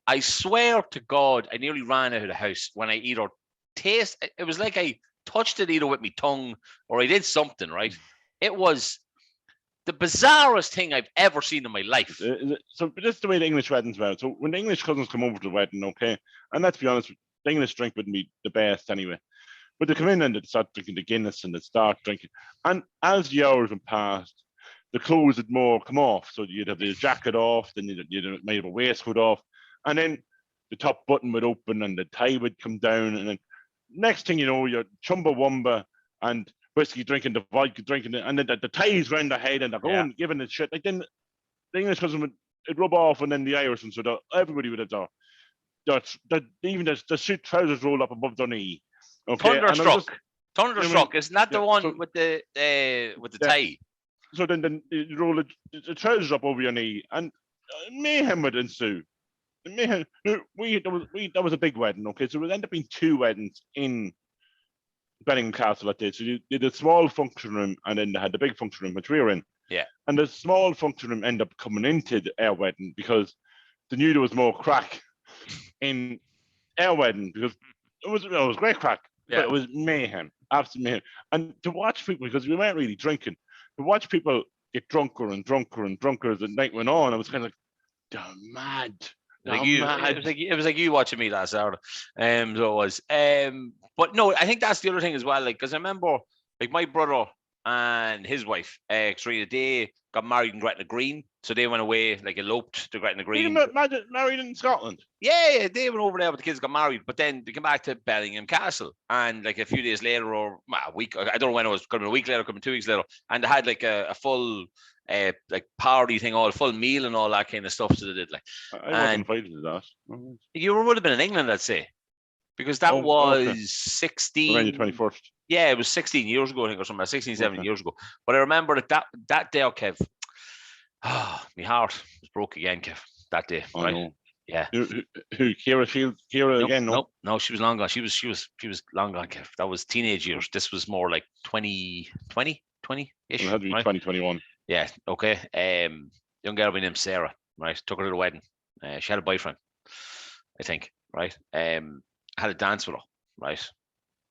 I swear to God, I nearly ran out of the house when I either it was like I touched it either with my tongue or I did something, right? It was the bizarrest thing I've ever seen in my life. So this is the way the English weddings were. So when the English cousins come over to the wedding, okay, and let's be honest, the English drink wouldn't be the best anyway. But they come in and they start drinking the Guinness and they start drinking. And as the hours went past, the clothes would more come off. So you'd have the jacket off, then you'd might have a waistcoat off. And then the top button would open and the tie would come down. And then next thing you know, you're Chumbawamba and whiskey drinking, the vodka drinking, and then the ties round the head and they're going, giving it shit. Like then the English cousin would rub off and then the Irish one. So everybody would have even the suit trousers rolled up above their knee. Okay, Thunderstruck, isn't that the one with the tie? So then you roll the trousers up over your knee, and mayhem would ensue. Mayhem. That was a big wedding. Okay, so it ended up being 2 weddings in Bellingham Castle that day. So you did a small function room, and then they had the big function room which we were in. Yeah. And the small function room ended up coming into our wedding because they knew there was more crack in our wedding because it was great crack. Yeah. But it was mayhem, absolute mayhem. And to watch people, because we weren't really drinking, to watch people get drunker and drunker and drunker as the night went on, I was kind of like, they're mad. It was like you watching me last Saturday. So it was. But no, I think that's the other thing as well. Like, because I remember, like, my brother and his wife, Serena, they got married in Gretna Green. So they went away, like, eloped to Gretna Green. You married in Scotland? Yeah, they went over there, but the kids got married. But then they came back to Bellingham Castle. And, like, a few days later, or a week, I don't know when it was, could have been a week later, could have been 2 weeks later. And they had, like, a full like party thing, all full meal and all that kind of stuff. So they did like. I wasn't invited to that. You would have been in England, I'd say, because that was 16. Around your 21st. Yeah, it was 16 years ago, I think, or something, 16, 17 years ago. But I remember that day, Kev. My heart was broke again, Kev. That day, right? Know. Yeah. Who? Kira again? No, she was long gone. She was long gone, Kev. That was teenage years. This was more like 20-ish. It had to be right? 2021. Yeah. Okay. Young girl by name Sarah. Right. Took her to the wedding. She had a boyfriend, I think. Right. Had a dance with her. Right.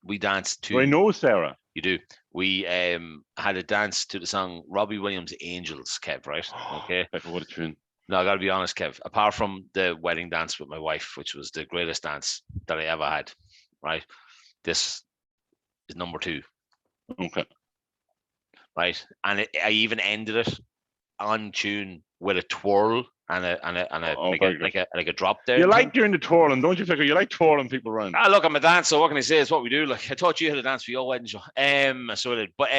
We danced to. I know Sarah. You do. We had a dance to the song Robbie Williams' Angels, Kev, right? Okay. What a tune. No, I gotta be honest, Kev. Apart from the wedding dance with my wife, which was the greatest dance that I ever had, right? This is number 2. Okay. Right. And I even ended it on tune with a twirl and a drop down. You like doing the twirling, don't you, Pico? You like twirling people around. Look, I'm a dancer. What can I say? It's what we do. Like I taught you how to dance for your wedding show. So I did. But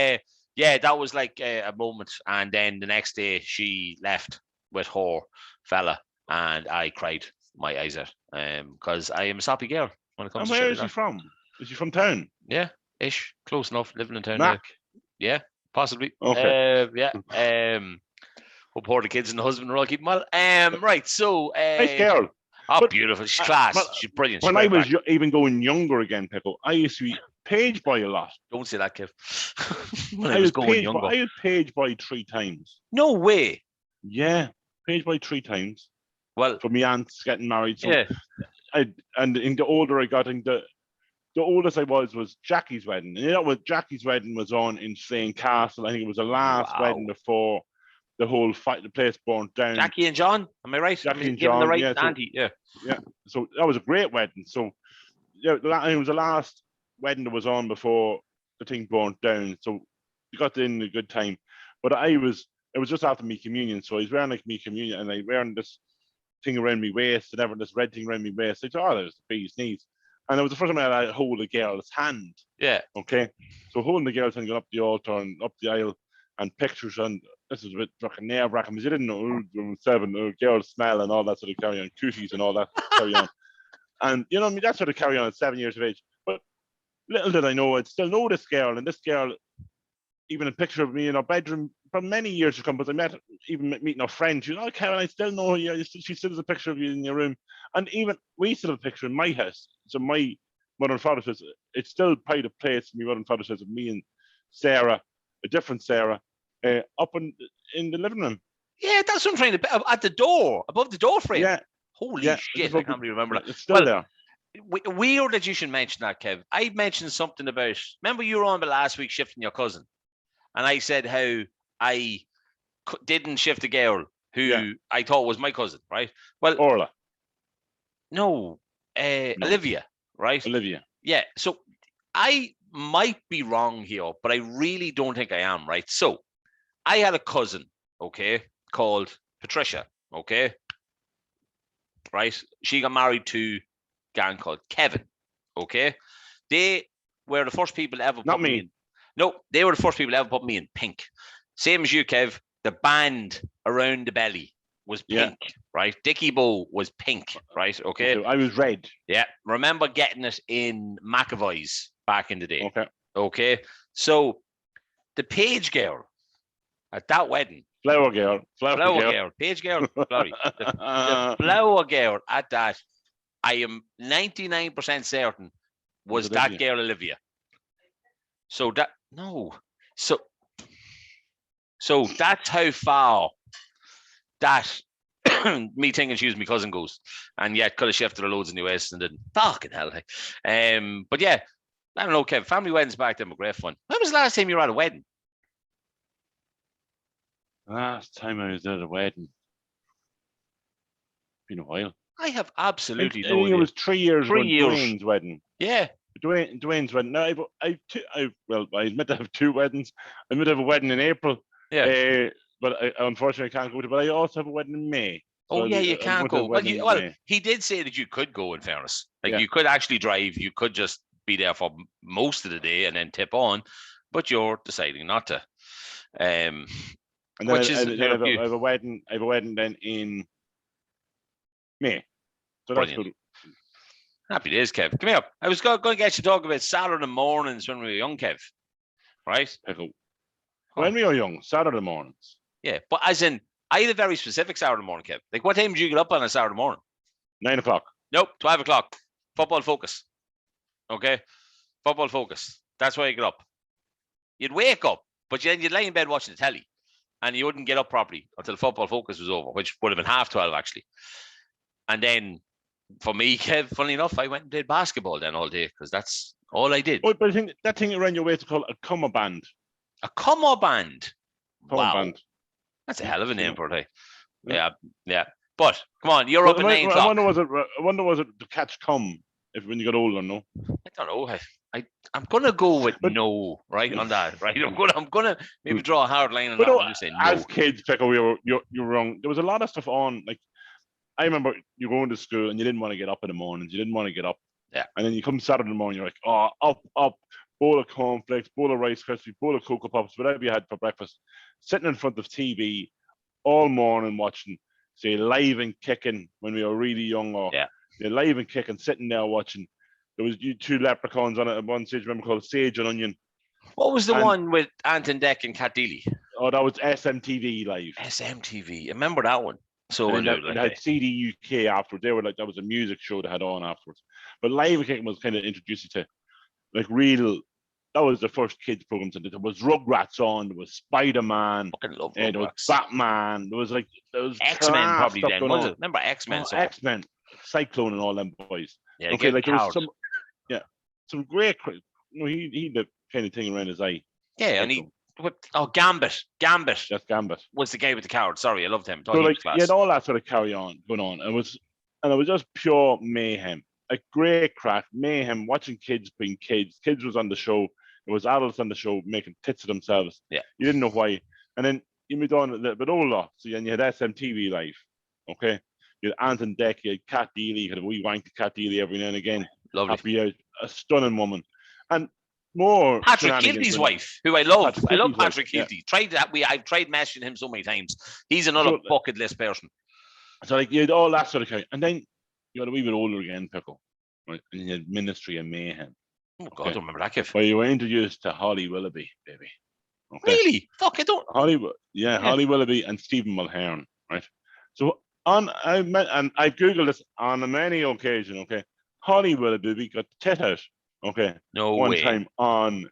yeah, that was like a moment. And then the next day she left with her fella, and I cried my eyes out. Because I am a soppy girl when it comes to. And where is she from? Is she from town? Yeah, ish, close enough. Living in town. Mac. Yeah, possibly. Okay. Yeah. Hope all the kids and the husband are all keeping well. Right. So. Nice girl. Oh, beautiful. She's class. She's brilliant. When I was even going younger again, Pico, I used to be page boy a lot. Don't say that, Kev. When I was going younger. I had page boy 3 times. No way. Yeah, page boy 3 times. Well, for my aunts getting married. So yeah. And in the older I got, the oldest I was Jackie's wedding. And you know what? Jackie's wedding was on in Slane Castle. I think it was the last wedding before the whole fight, the place burnt down. Jackie and John, am I right? Jackie and John, the right auntie. Yeah. So that was a great wedding. So yeah, it was the last wedding that was on before the thing burnt down. So we got in a good time. But it was just after me communion. So I was wearing like me communion, and I wearing this thing around me waist, and this red thing around me waist. I thought, there's the bee's knees. And it was the first time I had to hold a girl's hand. Yeah. Okay. So holding the girl's hand, going up the altar and up the aisle, and pictures, and this was a bit fucking nerve-wracking because you didn't know 7 girls smell and all that sort of carry on, cooties and all that carry on. And you know, I mean, that sort of carry on at 7 years of age. But little did I know, I'd still know this girl, and this girl, even a picture of me in our bedroom from many years to come, but I meeting our friends, you know, Karen, I still know you. She still has a picture of you in your room. And even we still have a picture in my house. So my mother and father says, it's still pride of place, my mother and father says, of me and Sarah, a different Sarah, up in the living room. Yeah, that's what I'm trying to, at the door, above the door frame. Yeah. Holy shit, I can't really remember that. It's still there. Weird that you should mention that, Kev. I mentioned something about, remember you were on about last week shifting your cousin? And I said how I didn't shift a girl who I thought was my cousin, right? Well, Orla. No, Olivia, right? Olivia. Yeah. So I might be wrong here, but I really don't think I am, right? So I had a cousin, okay, called Patricia, okay? Right? She got married to a guy called Kevin, okay? They were the first people to ever put me in. No, they were the first people to ever put me in pink. Same as you, Kev. The band around the belly was pink, right? Dickie Bow was pink, right? Okay. I was red. Yeah. Remember getting it in McAvoy's back in the day. Okay. Okay. So the page girl at that wedding. Flower girl. Page girl. Sorry. The flower girl at that, I am 99% certain was that girl Olivia. So that, no. So that's how far that me thinking she was my cousin goes. And yet could have shifted her loads in the West and didn't. Fucking hell. But yeah, I don't know, Kev. Family weddings back then were great fun. When was the last time you were at a wedding? Last time I was at a wedding. Been a while. I have absolutely no idea. It was 3 years ago. Dwayne's wedding. Yeah. Dwayne's wedding. Now, I admit to have 2 weddings. I admit to have a wedding in April. Yeah. But I unfortunately can't go to. But I also have a wedding in May. So you can't go. Well, he did say that you could go. In fairness, you could actually drive. You could just be there for most of the day and then tip on. But you're deciding not to. And then Which is I have a wedding. I have a wedding then in May. So that's brilliant. good. Happy days, Kev. Come here. I was going to get you to talk about Saturday mornings when we were young, Kev. Right? Pickle. When we were young, Saturday mornings. Yeah, but as in, I had a very specific Saturday morning, Kev. Like, what time do you get up on a Saturday morning? 9 o'clock. Nope, 12 o'clock. Football focus. Okay? Football focus. That's why you get up. You'd wake up, but then you'd lay in bed watching the telly, and you wouldn't get up properly until football focus was over, which would have been 12:30, actually. And then, for me, Kev, funny enough, I went and played basketball then all day, because that's all I did. Oh, but I think that thing around your waist is called a cummer band. A cummer band. Cummer Wow. band. That's a hell of a name for it, eh? Yeah. But, come on, you're up at 9 o'clock. I wonder was it to catch cum when you got older, no? I don't know. I'm gonna go with no, right, on that, right? I'm gonna maybe draw a hard line on that one and say no. As kids, Pico, you're wrong. There was a lot of stuff on. Like, I remember you going to school and you didn't want to get up in the mornings. You didn't want to get up. Yeah. And then you come Saturday morning, you're like, oh, up, bowl of cornflakes, bowl of Rice Krispies, bowl of Cocoa Pops, whatever you had for breakfast. Sitting in front of TV all morning watching, say, Live and Kicking when we were really young, or Live and Kicking, sitting there watching. There was two leprechauns on it at one stage, remember, called Sage and Onion. What was the one with Anton Deck and Cat Deely? Oh, that was SMTV Live. SMTV. I remember that one. So and it had CD UK afterwards. They were like, that was a music show they had on afterwards. But Live and Kicking was kind of introduced you to like real. That was the first kids programs. And there was Rugrats on. There was Spider-Man. There was Batman. There was X-Men probably then. Was it? Remember X-Men? X-Men, Cyclone, and all them boys. Yeah, okay, like there was some great. He the kind of thing around his eye. Yeah, and Gambit. That's Gambit. Was the guy with the coward. Sorry, I loved him. So like, you had all that sort of going on. It was just pure mayhem. Like great crack, mayhem, watching kids being kids. Kids was on the show. It was adults on the show making tits of themselves. Yeah. You didn't know why. And then you moved on a little bit older. So then you had SMTV Live. Okay. You had Anton Deck, you had Cat Deely, you had a wee wank to Cat Deely every now and again. Lovely. A stunning woman. And more Patrick Kilty's wife, who I love. I love Patrick Kilty. I've tried messaging him so many times. He's another bucket list person. So like you had all that sort of kind. And then you got a wee bit older again, Pickle. Right? And you had Ministry of Mayhem. Oh God, I don't remember that, Kev. Well, you were introduced to Holly Willoughby, baby. Okay. Really? Fuck, I don't. Holly Willoughby and Stephen Mulhern, right? So I've googled this on many occasions. Okay, Holly Willoughby got the tit out. Okay, one time on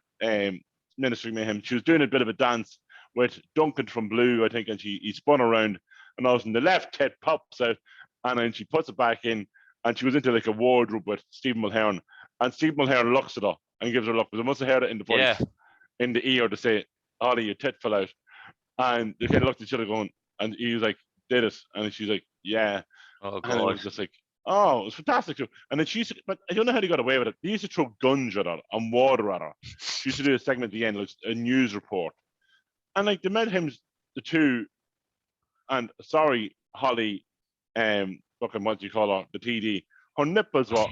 Ministry of Mayhem, she was doing a bit of a dance with Duncan from Blue, I think, and he spun around, and all of a sudden the left tit pops out, and then she puts it back in, and she was into like a wardrobe with Stephen Mulhern. And Steve Mulhern looks at her and gives her a look, because I must have heard it in the voice, in the ear to say, Ollie, your tit fell out. And they kind of looked at each other going, and he was like, did it? And she's like, yeah. Oh, God. And it was just like, oh, it was fantastic. And then but I don't know how they got away with it. They used to throw guns at her and water at her. She used to do a segment at the end, like a news report. And like, they met him, the two, and sorry, Holly, fucking what do you call her, the TD, her nipples were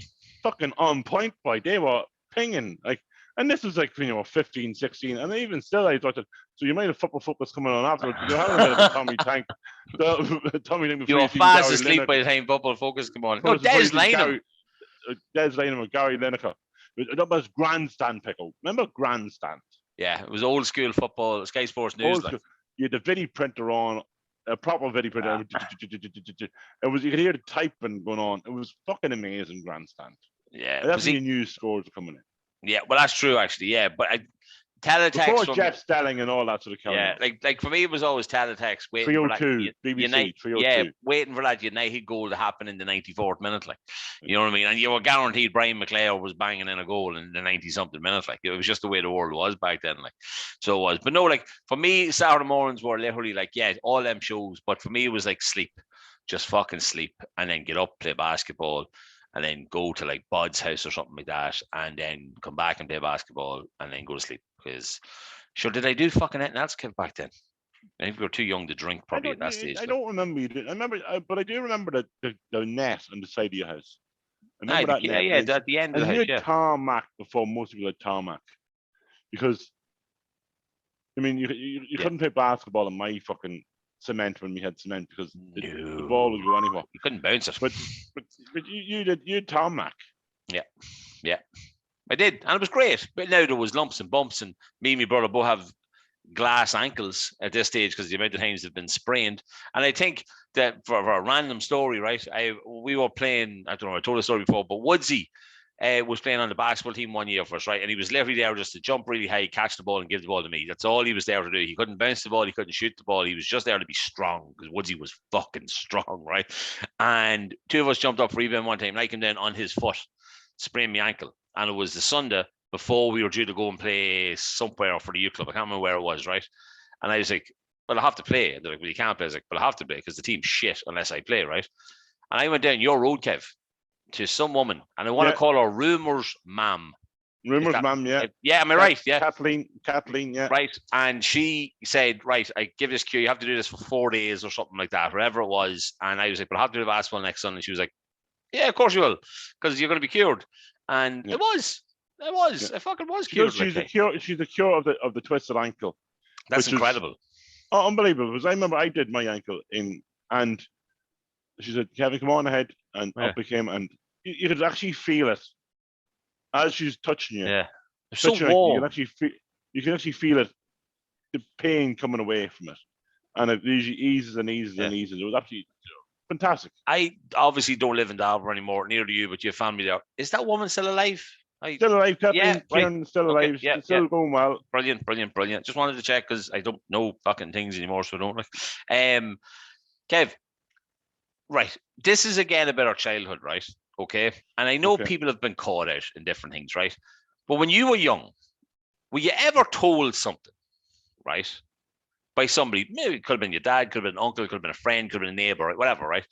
fucking on point, boy. They were pinging, like, and this was like, 15, 16, and even still, I thought that, so you might have football focus coming on afterwards. You're having a bit of a Tommy Tank. You were fast asleep by the time football focus come on. No, Des Lynam with Gary Lineker. That was Grandstand, Pickle. Remember Grandstand? Yeah, it was old school football, Sky Sports News. You had the video printer on, a proper video printer. It was, you could hear the typing going on. It was fucking amazing, Grandstand. Yeah, that's when news scores are coming in. Yeah, well, that's true actually. Yeah, but teletext before Jeff Stelling and all that sort of carry on. like for me it was always teletext waiting 302 BBC 302. Yeah, waiting for that United goal to happen in the 94th minute, like, you know what I mean, and you were guaranteed Brian McLeod was banging in a goal in the 90-something minute, like, it was just the way the world was back then, like, so it was. But no, like, for me Saturday mornings were literally like, yeah, all them shows, but for me it was like sleep, just fucking sleep, and then get up, play basketball, and then go to like Bud's house or something like that, and then come back and play basketball, and then go to sleep. Because, sure, did I do fucking anything else, Kev, back then? I think we were too young to drink probably at that stage. I don't remember you did. But I do remember the net on the side of your house. I remember that net. Yeah, at the end of the house. And you had tarmac before most people had tarmac, because I mean, you couldn't play basketball in my fucking cement when we had cement because the ball would go anywhere. You couldn't bounce it. But you did Tom Mac. Yeah. I did, and it was great. But now there was lumps and bumps, and me and my brother both have glass ankles at this stage because the amount of times they've been sprained. And I think that for a random story, right? We were playing. I don't know. I told the story before, but Woodsy was playing on the basketball team one year for us, right? And he was literally there just to jump really high, catch the ball, and give the ball to me. That's all he was there to do. He couldn't bounce the ball. He couldn't shoot the ball. He was just there to be strong because Woodsy was fucking strong, right? And two of us jumped up for rebound one time, and I came down on his foot, sprained my ankle. And it was the Sunday before we were due to go and play somewhere for the youth club. I can't remember where it was, right? And I was like, well, I have to play. And they're like, well, you can't play. I was like, but I have to play because the team's shit unless I play, right? And I went down your road, Kev, to some woman. And I want to call her Rumours Ma'am. Rumours Ma'am, yeah. Yeah, am I right? Yeah. Kathleen, yeah. Right. And she said, right, I give this cue. You have to do this for 4 days or something like that, whatever it was. And I was like, but I have to do basketball next Sunday. And she was like, yeah, of course you will, because you're going to be cured. And it was. It fucking was cured. She's the cure of the twisted ankle. That's incredible. Unbelievable. Because I remember I did my ankle and she said, Kevin, come on ahead. And up we came. And you could actually feel it as she's touching you. Yeah. It's so warm. You can actually feel it, the pain coming away from it. And it usually eases and eases and eases. It was absolutely fantastic. I obviously don't live in Dalby anymore, near to you, but you have family there. Is that woman still alive? Still alive, Kathleen. Kieran, still alive. Still going well. Brilliant. Just wanted to check because I don't know fucking things anymore, so I don't like. Kev, right. This is again about our childhood, right? Okay. And I know people have been caught out in different things, right? But when you were young, were you ever told something, right? By somebody, maybe it could have been your dad, could have been an uncle, could have been a friend, could have been a neighbor, right? Whatever, right?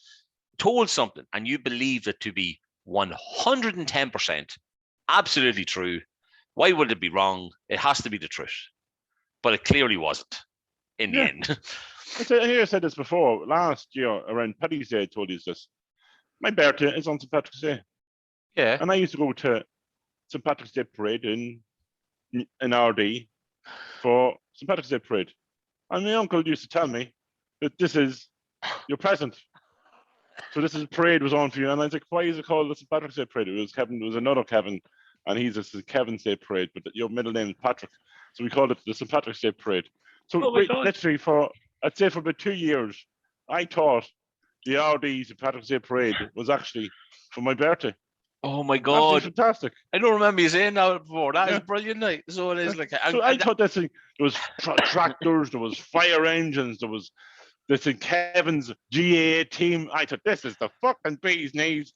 Told something and you believed it to be 110% absolutely true. Why would it be wrong? It has to be the truth. But it clearly wasn't in the end. I said this before. Last year, around Paddy's Day, I told you this. My birthday is on St. Patrick's Day. Yeah. And I used to go to St. Patrick's Day parade in RD for St. Patrick's Day parade. And my uncle used to tell me that this is your present. So this parade was on for you. And I was like, why is it called the St. Patrick's Day parade? It was another Kevin. And this is Kevin's Day parade, but your middle name is Patrick. So we called it the St. Patrick's Day parade. So literally I'd say for about 2 years, I thought the RD St. Patrick's Day parade was actually for my birthday. Oh my God. Absolutely fantastic. I don't remember you saying that before. That is brilliant, night. So it is like. I thought this thing, there was tractors, there was fire engines, there was this in Kevin's GAA team. I thought this is the fucking bee's knees.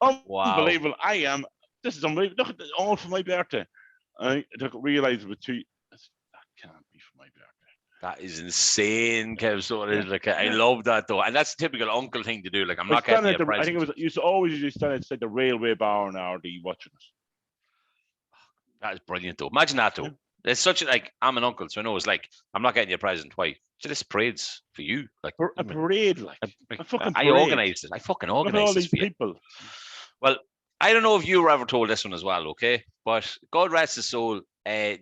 Unbelievable. Wow. This is unbelievable. Look at this, all for my birthday. I realized with 2 years, that can't be for my birthday. That is insane, Kev. So it is like, I love that though. And that's a typical uncle thing to do. Like, I'm not getting you a present. I think it was, used to always usually stand outside the railway bar in RD watching it. That is brilliant though. Imagine that though. It's such like, I'm an uncle, so I know it's like, I'm not getting you a present. Why? So this parade's for you. Like a parade, like a fucking parade. I organized it. I fucking organized all these this for people. You. Well, I don't know if you were ever told this one as well, okay? But God rest his soul,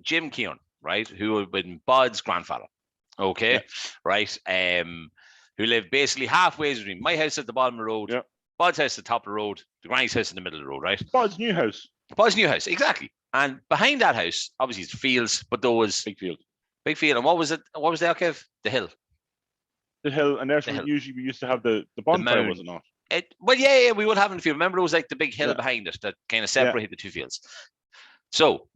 Jim Keown, right? Who had been Bud's grandfather. Okay, right. Who lived basically halfway between my house at the bottom of the road, Bud's house at the top of the road, the granny's house in the middle of the road, right? Bud's new house. Bud's new house, exactly. And behind that house, obviously it's fields, but there was big field. And what was it? What was there, Kev? The hill. The hill, and there's usually we used to have the bonfire, was it not? Well, yeah, we would have it in the field. Remember, it was like the big hill behind it that kind of separated the two fields. So,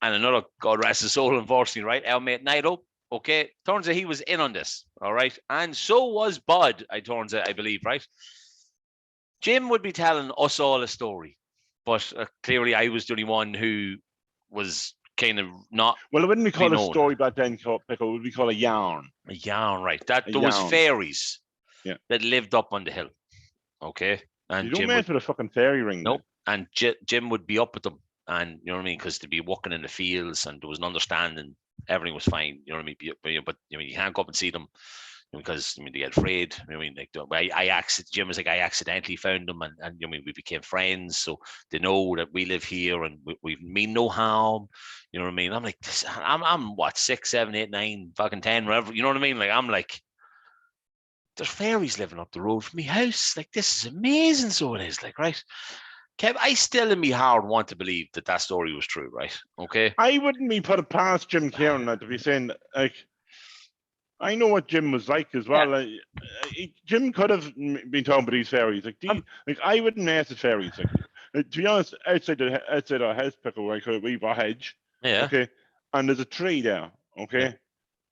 and another, God rest his soul, unfortunately, right? Our mate Nido. Okay, turns out he was in on this, all right? And so was Bud, I believe, right? Jim would be telling us all a story, but clearly I was the only one who was kind of not. Well, it wouldn't be called a story back then, Pico. It would be called a yarn. A yarn, right. There was fairies that lived up on the hill, okay? And you don't mess with a fucking fairy ring. Nope. And Jim would be up with them, and you know what I mean? Because to be walking in the fields and there was an understanding. Everything was fine, you know what I mean? But you can't go up and see them. because I mean they get afraid. I mean, like Jim was like, I accidentally found them, and I mean we became friends, so they know that we live here and we mean no harm. You know what I mean? I'm like, I'm what 6, 7, 8, 9, fucking 10, whatever. You know what I mean? Like I'm like, there's fairies living up the road from my house. Like this is amazing. So it is, like, right. Kev, I still in me heart want to believe that story was true, right? Okay. I wouldn't be put it past Jim Kieran to be saying, like, I know what Jim was like as well. Yeah. Jim could have been talking about these fairies. Like I wouldn't mess with fairies. Like, to be honest, outside our house, Pico, where I could weave a hedge. Yeah. Okay. And there's a tree there. Okay. Yeah.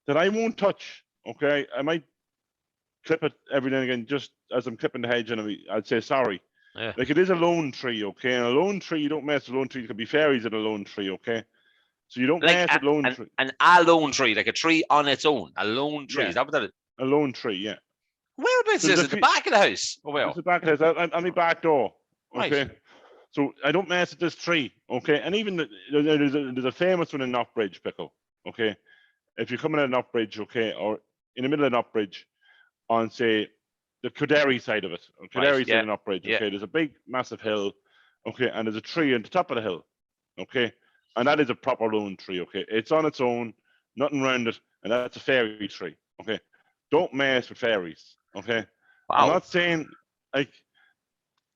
That I won't touch. Okay. I might clip it every now and again, just as I'm clipping the hedge, and I'd say sorry. Yeah. Like it is a lone tree, okay? And a lone tree, you don't mess with a lone tree. There could be fairies in a lone tree, okay? So you don't mess with lone tree. A lone tree, like a tree on its own. A lone tree. Yeah. Is that what that is? A lone tree, yeah. Whereabouts is it? The back of the house? Oh, well. It's the back of the house. I'm my back door, okay? Right. So I don't mess with this tree, okay? And even there's a famous one in Knockbridge, Pickle, okay? If you're coming at Knockbridge, okay, or in the middle of Knockbridge, on say the Kildare side of it, Kildare side of Knockbridge, okay? There's a big, massive hill, okay, and there's a tree on the top of the hill, okay? And that is a proper lone tree, okay? It's on its own, nothing around it, and that's a fairy tree, okay? Don't mess with fairies, okay? Wow. I'm not saying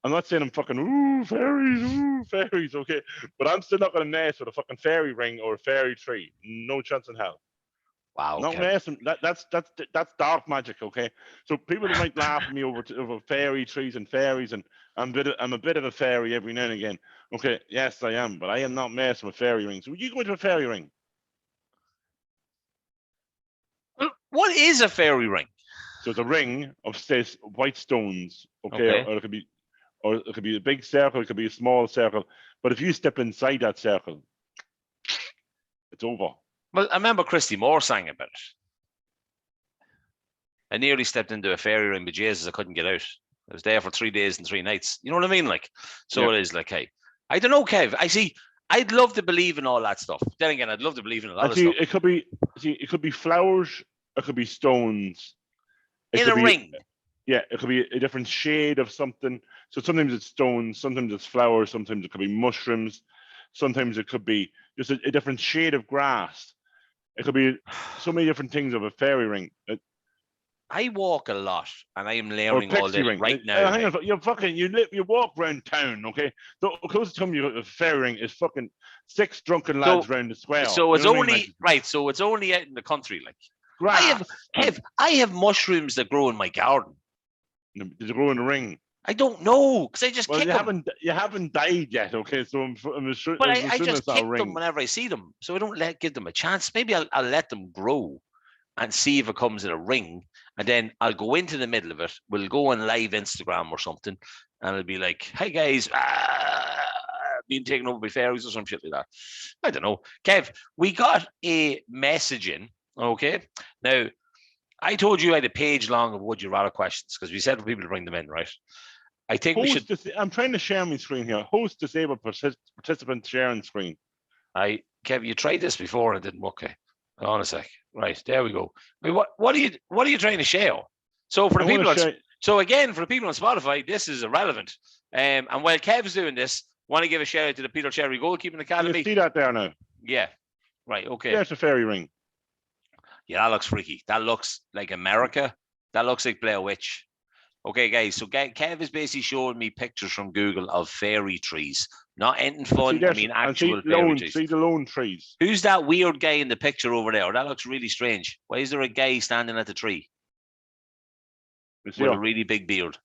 I'm fucking fairies, okay? But I'm still not gonna mess with a fucking fairy ring or a fairy tree. No chance in hell. Wow. Not messing. That's dark magic, okay? So people might laugh at me over fairy trees and fairies, and I'm a bit of a fairy every now and again. Okay, yes, I am, but I am not messing with fairy rings. Would you go into a fairy ring? What is a fairy ring? So it's a ring of white stones, okay? Or it could be a big circle, it could be a small circle. But if you step inside that circle, it's over. Well, I remember Christy Moore sang about it. I nearly stepped into a fairy ring, but Jesus, I couldn't get out. I was there for 3 days and 3 nights. You know what I mean? Like, so it is like, hey, I don't know, Kev. I'd love to believe in all that stuff. Then again, I'd love to believe in a lot of stuff. It could be flowers, it could be stones. In a ring. Yeah, it could be a different shade of something. So sometimes it's stones, sometimes it's flowers, sometimes it could be mushrooms, sometimes it could be just a different shade of grass. It could be so many different things of a fairy ring. I walk a lot, and I am learning all this right now. Hang on, you walk around town, okay? The closest time you got a fairy ring is fucking 6 drunken lads round the square. So it's only right. So it's only out in the country, like. Grass. I have mushrooms that grow in my garden. Did you grow in a ring? I don't know, because I just kick them. You haven't died yet, okay? So I'm sure. But I just kick them whenever I see them, so I don't give them a chance. Maybe I'll let them grow and see if it comes in a ring, and then I'll go into the middle of it. We'll go on live Instagram or something, and it'll be like, "Hey guys, being taken over by fairies" or some shit like that. I don't know. Kev, we got a message in. Okay. Now, I told you I had a page long of would you rather questions because we said for people to bring them in, right? I think we should. I'm trying to share my screen here. Host disabled participant sharing screen. Kev, you tried this before and it didn't work. Okay. Hold on a sec. Right, there we go. I mean, what are you trying to share? So for the people for the people on Spotify, this is irrelevant. And while Kev's doing this, want to give a shout out to the Peter Cherry Goalkeeping Academy. You see that there now? Yeah. Right. Okay. There's a fairy ring. Yeah, that looks freaky. That looks like America. That looks like Blair Witch. Okay, guys. So Kev is basically showing me pictures from Google of fairy trees. Not anything fun. I mean, actual fairy trees. See the lone trees. Who's that weird guy in the picture over there? That looks really strange. Why is there a guy standing at the tree with a really big beard?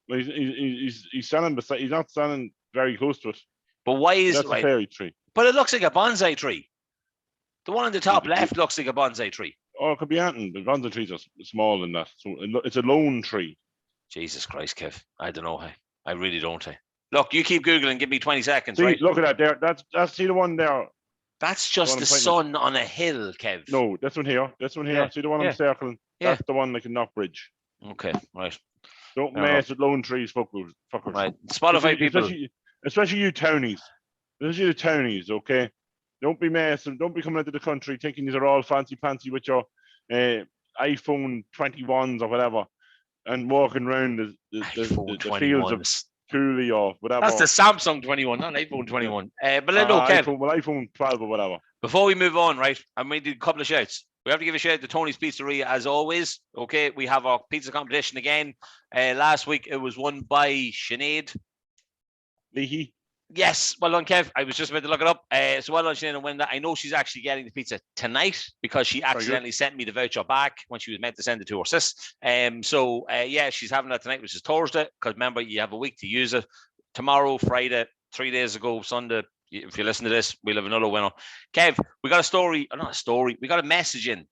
Well, he's standing beside. He's not standing very close to it. But why is that's a fairy tree? But it looks like a bonsai tree. The one on the top left looks like a bonsai tree. Oh, it could be anything, but bonsai trees are small in that. So it's a lone tree. Jesus Christ, Kev. I don't know. I really don't. Look, you keep Googling. Give me 20 seconds, see, right? Look at that there. That's see the one there. That's just the sun on a hill, Kev. No, this one here. This one here. Yeah. See the one I'm circling? Yeah. That's the one like in Knockbridge. Okay, right. Don't mess with lone trees, fuckers. Right. Spotify people. Especially you townies. Especially the townies, okay? Don't be messing. Don't be coming into the country thinking these are all fancy pantsy with your iPhone 21s or whatever, and walking around the fields of Cooley or whatever. That's the Samsung 21, not iPhone 21. But let know, Kev. iPhone 12 or whatever. Before we move on, right, I'm going to do a couple of shouts. We have to give a shout out to Tony's Pizzeria as always. Okay, we have our pizza competition again. Last week it was won by Sinead. Leahy. Yes, well done, Kev. I was just about to look it up. So well done, Sinead, and win that. I know she's actually getting the pizza tonight because she accidentally sent me the voucher back when she was meant to send it to her sis. Yeah, she's having that tonight, which is Thursday. Because remember, you have a week to use it. Tomorrow, Friday, 3 days ago, Sunday. If you listen to this, we'll have another winner. Kev, we got a story. Not a story. We got a message in.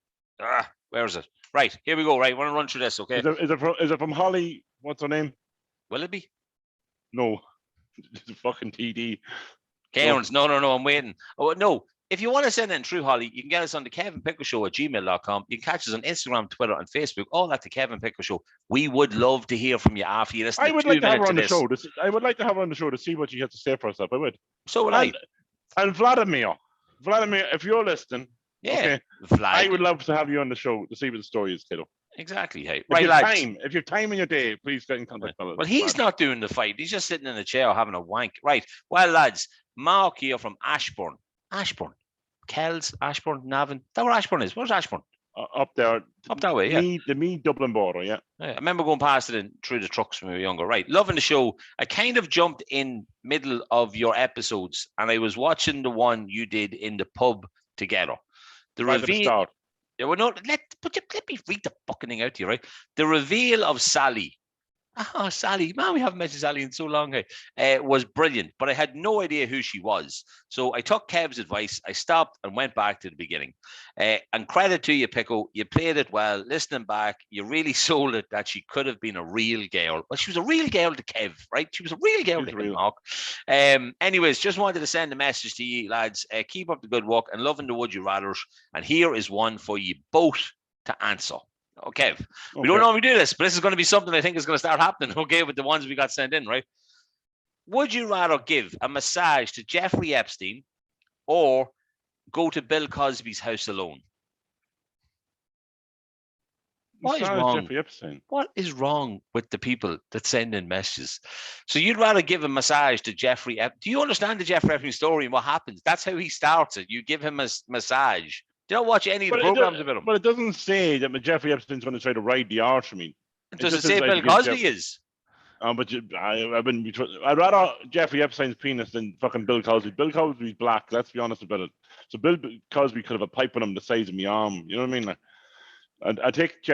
Where is it? Right, here we go. Right, I want to run through this, okay? Is it from Holly? What's her name? Will it be? No. It's a fucking TD. Karen's, no, I'm waiting. Oh, no. If you want to send in through Holly, you can get us on the kevinpickoshow@gmail.com. You can catch us on Instagram, Twitter, and Facebook, all at the Kevin Pico Show. We would love to hear from you after you listen. I would like to have her on the show. I would like to have her on the show to see what she has to say for herself. I would. So would I. And Vladimir, if you're listening, yeah, okay, I would love to have you on the show to see what the story is, kiddo. Exactly. Hey, right, lads. If you have time in your day, please get in contact. Well, he's not doing the fight. He's just sitting in a chair having a wank. Right. Well, lads, Mark here from Ashbourne. Kells, Ashbourne, Navan. Is that where Ashbourne is? Where's Ashbourne? Up there. Up that way, yeah. The Dublin border, yeah. I remember going past it through the trucks when we were younger. Right. Loving the show. I kind of jumped in middle of your episodes and I was watching the one you did in the pub together. The reveal. Yeah, well, no, let me read the fucking thing out to you, right? The reveal of Sally. Oh, Sally. Man, we haven't mentioned Sally in so long. Was brilliant, but I had no idea who she was. So I took Kev's advice. I stopped and went back to the beginning. And credit to you, Pico. You played it well. Listening back, you really sold it that she could have been a real girl. Well, she was a real girl to Kev, right? She was a real girl to Mark. Anyways, just wanted to send a message to you, lads. Keep up the good work and loving the Would You Rathers. And here is one for you both to answer. Okay. We don't normally do this, but this is going to be something I think is going to start happening, okay, with the ones we got sent in, right? Would you rather give a massage to Jeffrey Epstein or go to Bill Cosby's house alone? What is wrong? Jeffrey Epstein. What is wrong with the people that send in messages? So you'd rather give a massage to Jeffrey Epstein. Do you understand the Jeffrey Epstein story and what happens? That's how he starts it. You give him a massage. Do you not watch any of the programs about him? But it doesn't say that Jeffrey Epstein's going to try to ride the arch. I mean, does it say Bill Cosby is? But I'd rather Jeffrey Epstein's penis than fucking Bill Cosby. Bill Cosby's black. Let's be honest about it. So Bill Cosby could have a pipe on him the size of my arm. You know what I mean? Like, I take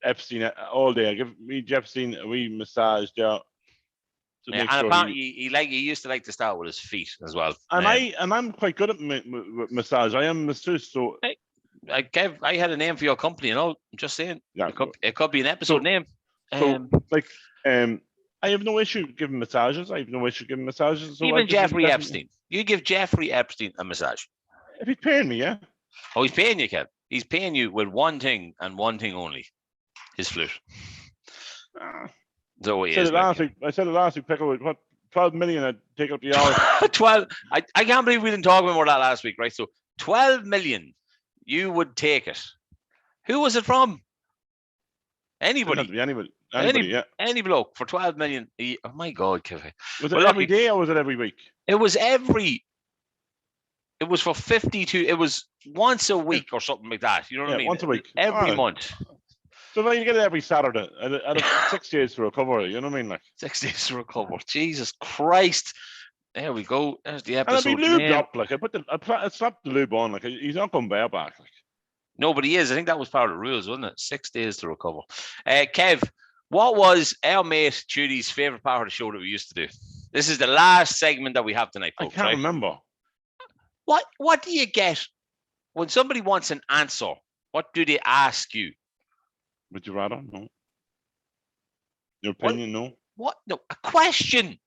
Epstein all day. I give me Jeff Epstein a wee massage there. And apparently he used to like to start with his feet as well. And I'm quite good at massage. I am masseuse. So Kev, I had a name for your company, you know. I'm just saying. Yeah, it could be an episode name. I have no issue giving massages. So even Jeffrey Epstein. You give Jeffrey Epstein a massage. If he's paying me, yeah. Oh, he's paying you, Kev. He's paying you with one thing and one thing only. His flute. So he is. I said it last week, Pico, what 12 million I'd take up the hour. 12. I can't believe we didn't talk about that last week, right? So 12 million, you would take it. Who was it from? Anybody. Anybody, yeah. Any bloke for 12 million. Oh my God, Kevin. Was it every day or was it every week? It was for 52. It was once a week or something like that. You know what I mean? Once a week. Every month. So then you get it every Saturday and 6 days to recover. You know what I mean? Like 6 days to recover. Jesus Christ. There we go. There's the episode. And I'll be lubed up. Like I slapped the lube on. Like he's not going bareback. Like. No, but he is. I think that was part of the rules, wasn't it? 6 days to recover. Kev, what was our mate Judy's favorite part of the show that we used to do? This is the last segment that we have tonight, folks. I can't remember. What do you get when somebody wants an answer? What do they ask you? Would you rather? No. Your opinion? No. What? No. A question.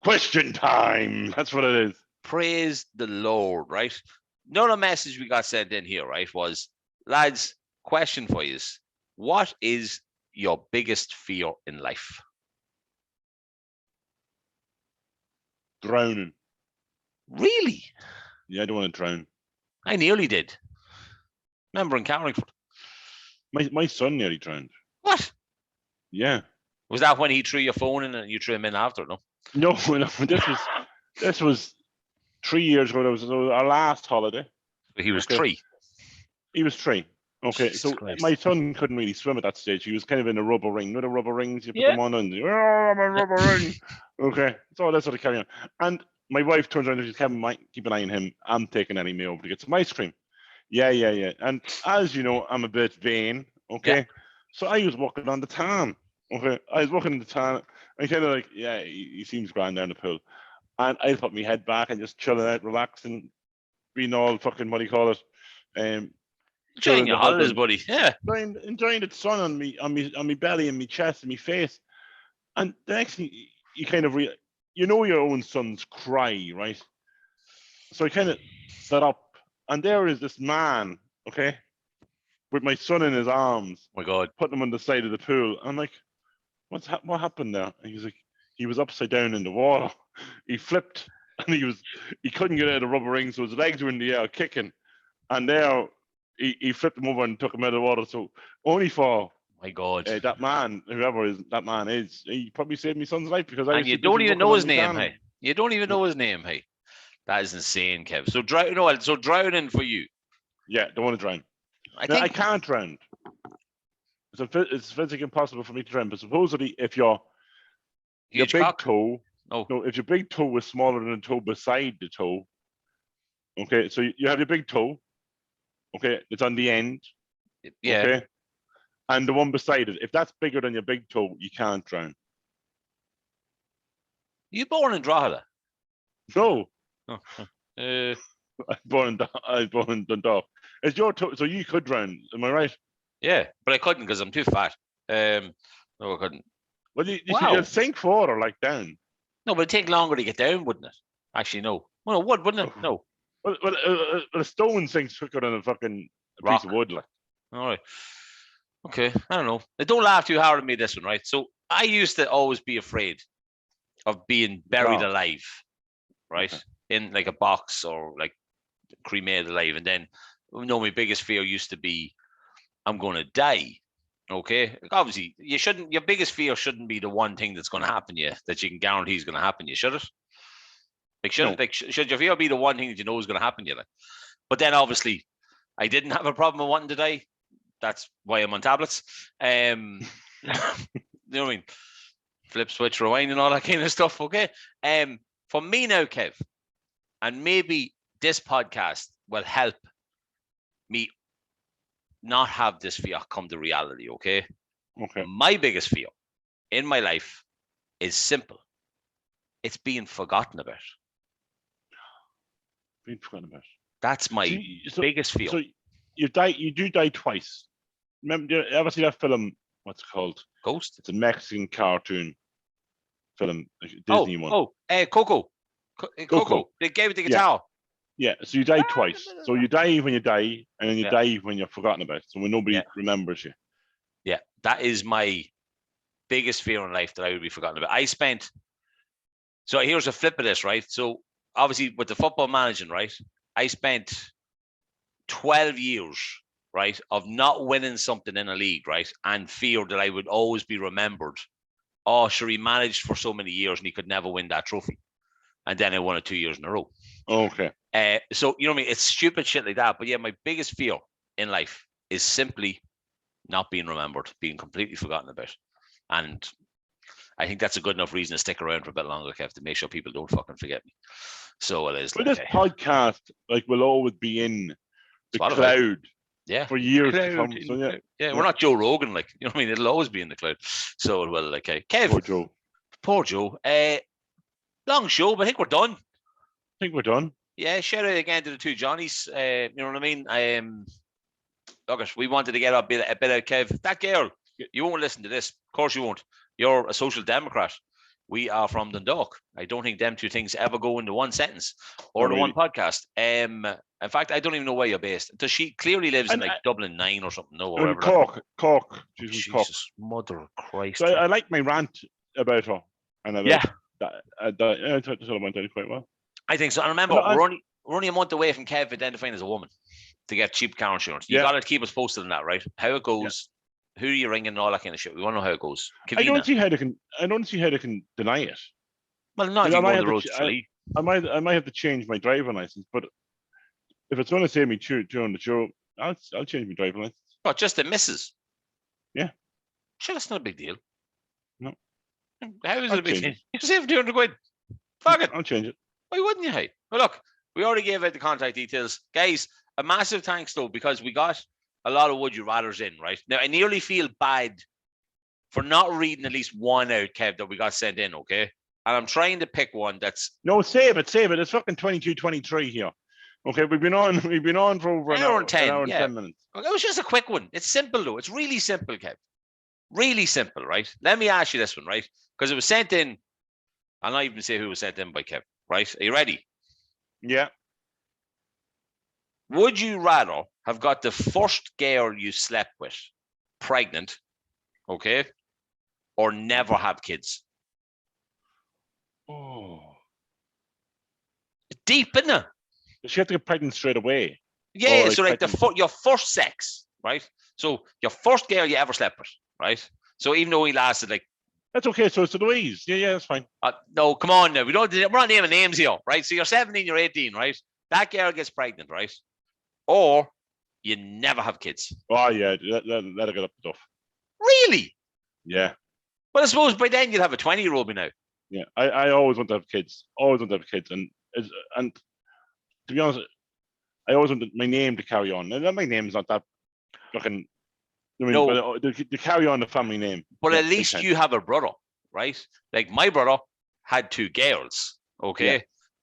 Question time. That's what it is. Praise the Lord, right? Another message we got sent in here, right, was, lads, question for you. What is your biggest fear in life? Drowning. Really? Yeah, I don't want to drown. I nearly did. Remember in Carlingford. My son nearly drowned. What? Yeah. Was that when he threw your phone in and you threw him in after? No. No. This was 3 years ago. That was our last holiday. He was 3. He was 3. Okay, Jesus so Christ. my son couldn't really swim at that stage. He was kind of in a rubber ring. You know the rubber rings? You put Yeah. them on and, I'm a rubber ring. Okay, so that's what I carry on. And my wife turns around and says, keep an eye on him. I'm taking Eddie over to get some ice cream. Yeah. And as you know, I'm a bit vain. Okay, Yeah. so I was walking on the tan. Okay, I was walking in the tan. I kind of like, yeah, he seems grand down the pool. And I put my head back and just chilling out, relaxing, being all fucking, what do you call it? Enjoying your holidays, buddy. Yeah. Enjoying the sun on me belly and me chest and me face. And the next thing you kind of you know your own son's cry, right? So I kind of set up, and there is this man, okay, with my son in his arms, Oh my God. putting him on the side of the pool. I'm like, what happened there? And he's like, he was upside down in the water. He flipped, and he couldn't get out of the rubber ring, so his legs were in the air kicking, and there he flipped him over and took him out of the water. So only for My God. that man, whoever that man is, he probably saved my son's life because and you don't even know his name, hey. You don't even know his name, hey. That is insane, Kev. So drowning for you. Yeah, don't want to drown. I can't drown. It's physically impossible for me to drown. But supposedly, if your big toe, if your big toe was smaller than the toe beside the toe, okay, so you have your big toe, okay, it's on the end, yeah, okay, and the one beside it, if that's bigger than your big toe, you can't drown. You born in Drogheda? No. Oh. I was born in Dundalk. It's your toe, so you could drown. Am I right? Yeah, but I couldn't because I'm too fat. No, I couldn't. Well, you'd sink forward or like down. No, but it'd take longer to get down, wouldn't it? Actually, no. Well, it would, wouldn't it? No. Well, a stone sinks quicker than a fucking piece of wood. Like. All right. Okay, I don't know. Don't laugh too hard at me this one, right? So I used to always be afraid of being buried alive, right? Okay. In like a box or like cremated alive. And then, my biggest fear used to be, I'm going to die. Okay. Like obviously, your biggest fear shouldn't be the one thing that's going to happen to you that you can guarantee is going to happen to you, should it? Should your fear be the one thing that you know is going to happen to you? Like? But then obviously, I didn't have a problem with wanting to die. That's why I'm on tablets. You know what I mean? Flip, switch, rewind, and all that kind of stuff. Okay. For me now, Kev, and maybe this podcast will help me not have this fear come to reality. Okay. Okay. My biggest fear in my life is simple. It's being forgotten about. Being forgotten about. That's my biggest fear. So you do die twice. Remember, you ever see that film? What's it called? Ghost. It's a Mexican cartoon film, Disney one. Coco. Coco. They gave it the guitar. Yeah. So you die twice. So you die when you die, and then you die when you're forgotten about. So when nobody remembers you. Yeah, that is my biggest fear in life, that I would be forgotten about. So here's a flip of this, right? So obviously with the football managing, right? I spent 12 years, right, of not winning something in a league, right, and feared that I would always be remembered. Oh, sure, he managed for so many years and he could never win that trophy. And then I won it 2 years in a row. Okay. So, you know what I mean? It's stupid shit like that. But yeah, my biggest fear in life is simply not being remembered, being completely forgotten about. And I think that's a good enough reason to stick around for a bit longer, Kev, to make sure people don't fucking forget me. So it is. But this podcast, will always be in the cloud. Yeah. For years to come. So, we're not Joe Rogan, you know what I mean? It'll always be in the cloud. So it will, Kev. Poor Joe. Long show, but I think we're done. Yeah, shout out again to the two Johnnies. You know what I mean? Look, we wanted to get a bit out, Kev. That girl, you won't listen to this. Of course you won't. You're a social democrat. We are from Dundalk. I don't think them two things ever go into one sentence or one podcast. In fact, I don't even know where you're based. Does she clearly lives in Dublin 9 or something? No, or whatever. Cork. Jesus, mother of Christ. So I like my rant about her. And I thought it went down quite well. I think so. And remember, we're only a month away from Kev identifying as a woman. to get cheap car insurance. You got to keep us posted on that, right? How it goes, who are you ringing, and all that kind of shit. We want to know how it goes. Kavina. I don't see how they can deny it. Well, not if you go on the road to Tralee. I might have to change my driving license, but if it's going to save me during the show, I'll change my driving license. But just the misses. Yeah. Sure, that's not a big deal. No. How is it a big deal? You save 200 quid. Fuck it. I'll change it. Why wouldn't you, hey? Well, look, we already gave out the contact details. Guys, a massive thanks, though, because we got a lot of Would You Rathers in, right? Now, I nearly feel bad for not reading at least one out, Kev, that we got sent in, okay? And I'm trying to pick one that's... No, save it. It's fucking 22:23 here. Okay, we've been on for over an hour and 10 minutes. Okay, it was just a quick one. It's simple, though. It's really simple, Kev. Really simple, right? Let me ask you this one, right? Because it was sent in. I'll not even say who was sent in by Kev, right? Are you ready? Yeah. Would you rather have got the first girl you slept with pregnant, okay, or never have kids? Oh. Deep, isn't it? She had to get pregnant straight away. Yeah, like so like your first sex, right? So your first girl you ever slept with, right? So even though he lasted like... That's okay, so it's Louise. Yeah, that's fine. No, come on now. We're not naming names here, right? So you're 17, you're 18, right? That girl gets pregnant, right? Or you never have kids. Oh, yeah, let her get up the duff. Really? Yeah. Well, I suppose by then you'd have a 20-year-old by now. Yeah, I always want to have kids. And to be honest, I always wanted my name to carry on. And my name's not that fucking... but to carry on the family name. But at least you have a brother, right? Like my brother had 2 girls, okay? Yeah.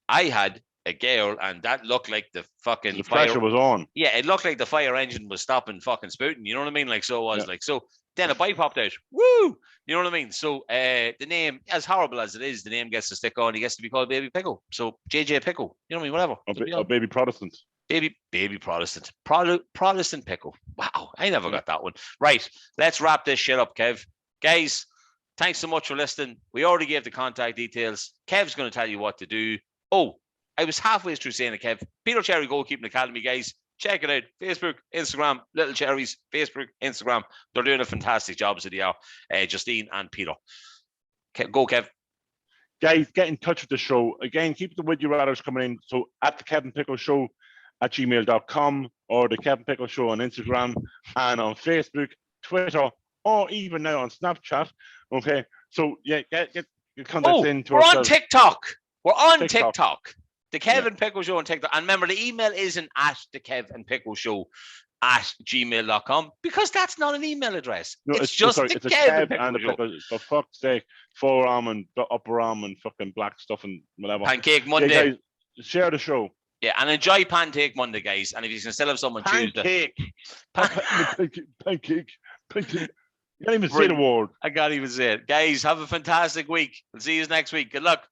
I had a girl, and that looked like the fucking pressure was on. Yeah, it looked like the fire engine was stopping fucking spouting. You know what I mean? Like, so it was like, so then a bite popped out. Woo! You know what I mean? So the name, as horrible as it is, the name gets to stick on. He gets to be called Baby Pico. So JJ Pico. You know what I mean? Whatever. Or Baby Protestant. Baby Protestant. Protestant Pico. Wow, I never got that one. Right, let's wrap this shit up, Kev. Guys, thanks so much for listening. We already gave the contact details. Kev's going to tell you what to do. Oh, I was halfway through saying it, Kev. Peter Cherry Goalkeeping Academy, guys. Check it out. Facebook, Instagram, Little Cherries, Facebook, Instagram. They're doing a fantastic job as they are. Justine and Peter. Go, Kev. Guys, get in touch with the show. Again, keep the Would You Rathers coming in. So at the Kevin Pickle Show at gmail.com or the Kevin Pickle Show on Instagram and on Facebook, Twitter, or even now on Snapchat. Okay. So yeah, get your contacts in to we're on TikTok. We're on TikTok. The Kevin Pickle Show on TikTok. And remember, the email isn't at the Kevin Pickle Show at gmail.com because that's not an email address. No, it's just the Kevin Pickle Show. Pickle, for fuck's sake, forearm and upper arm and fucking black stuff and whatever. Pancake Monday. Yeah, guys, share the show. Yeah, and enjoy Pancake Monday, guys. And if you can still have someone Tuesday. Pancake. You can't even say the word. I can't even say it. Guys, have a fantastic week. We'll see you next week. Good luck.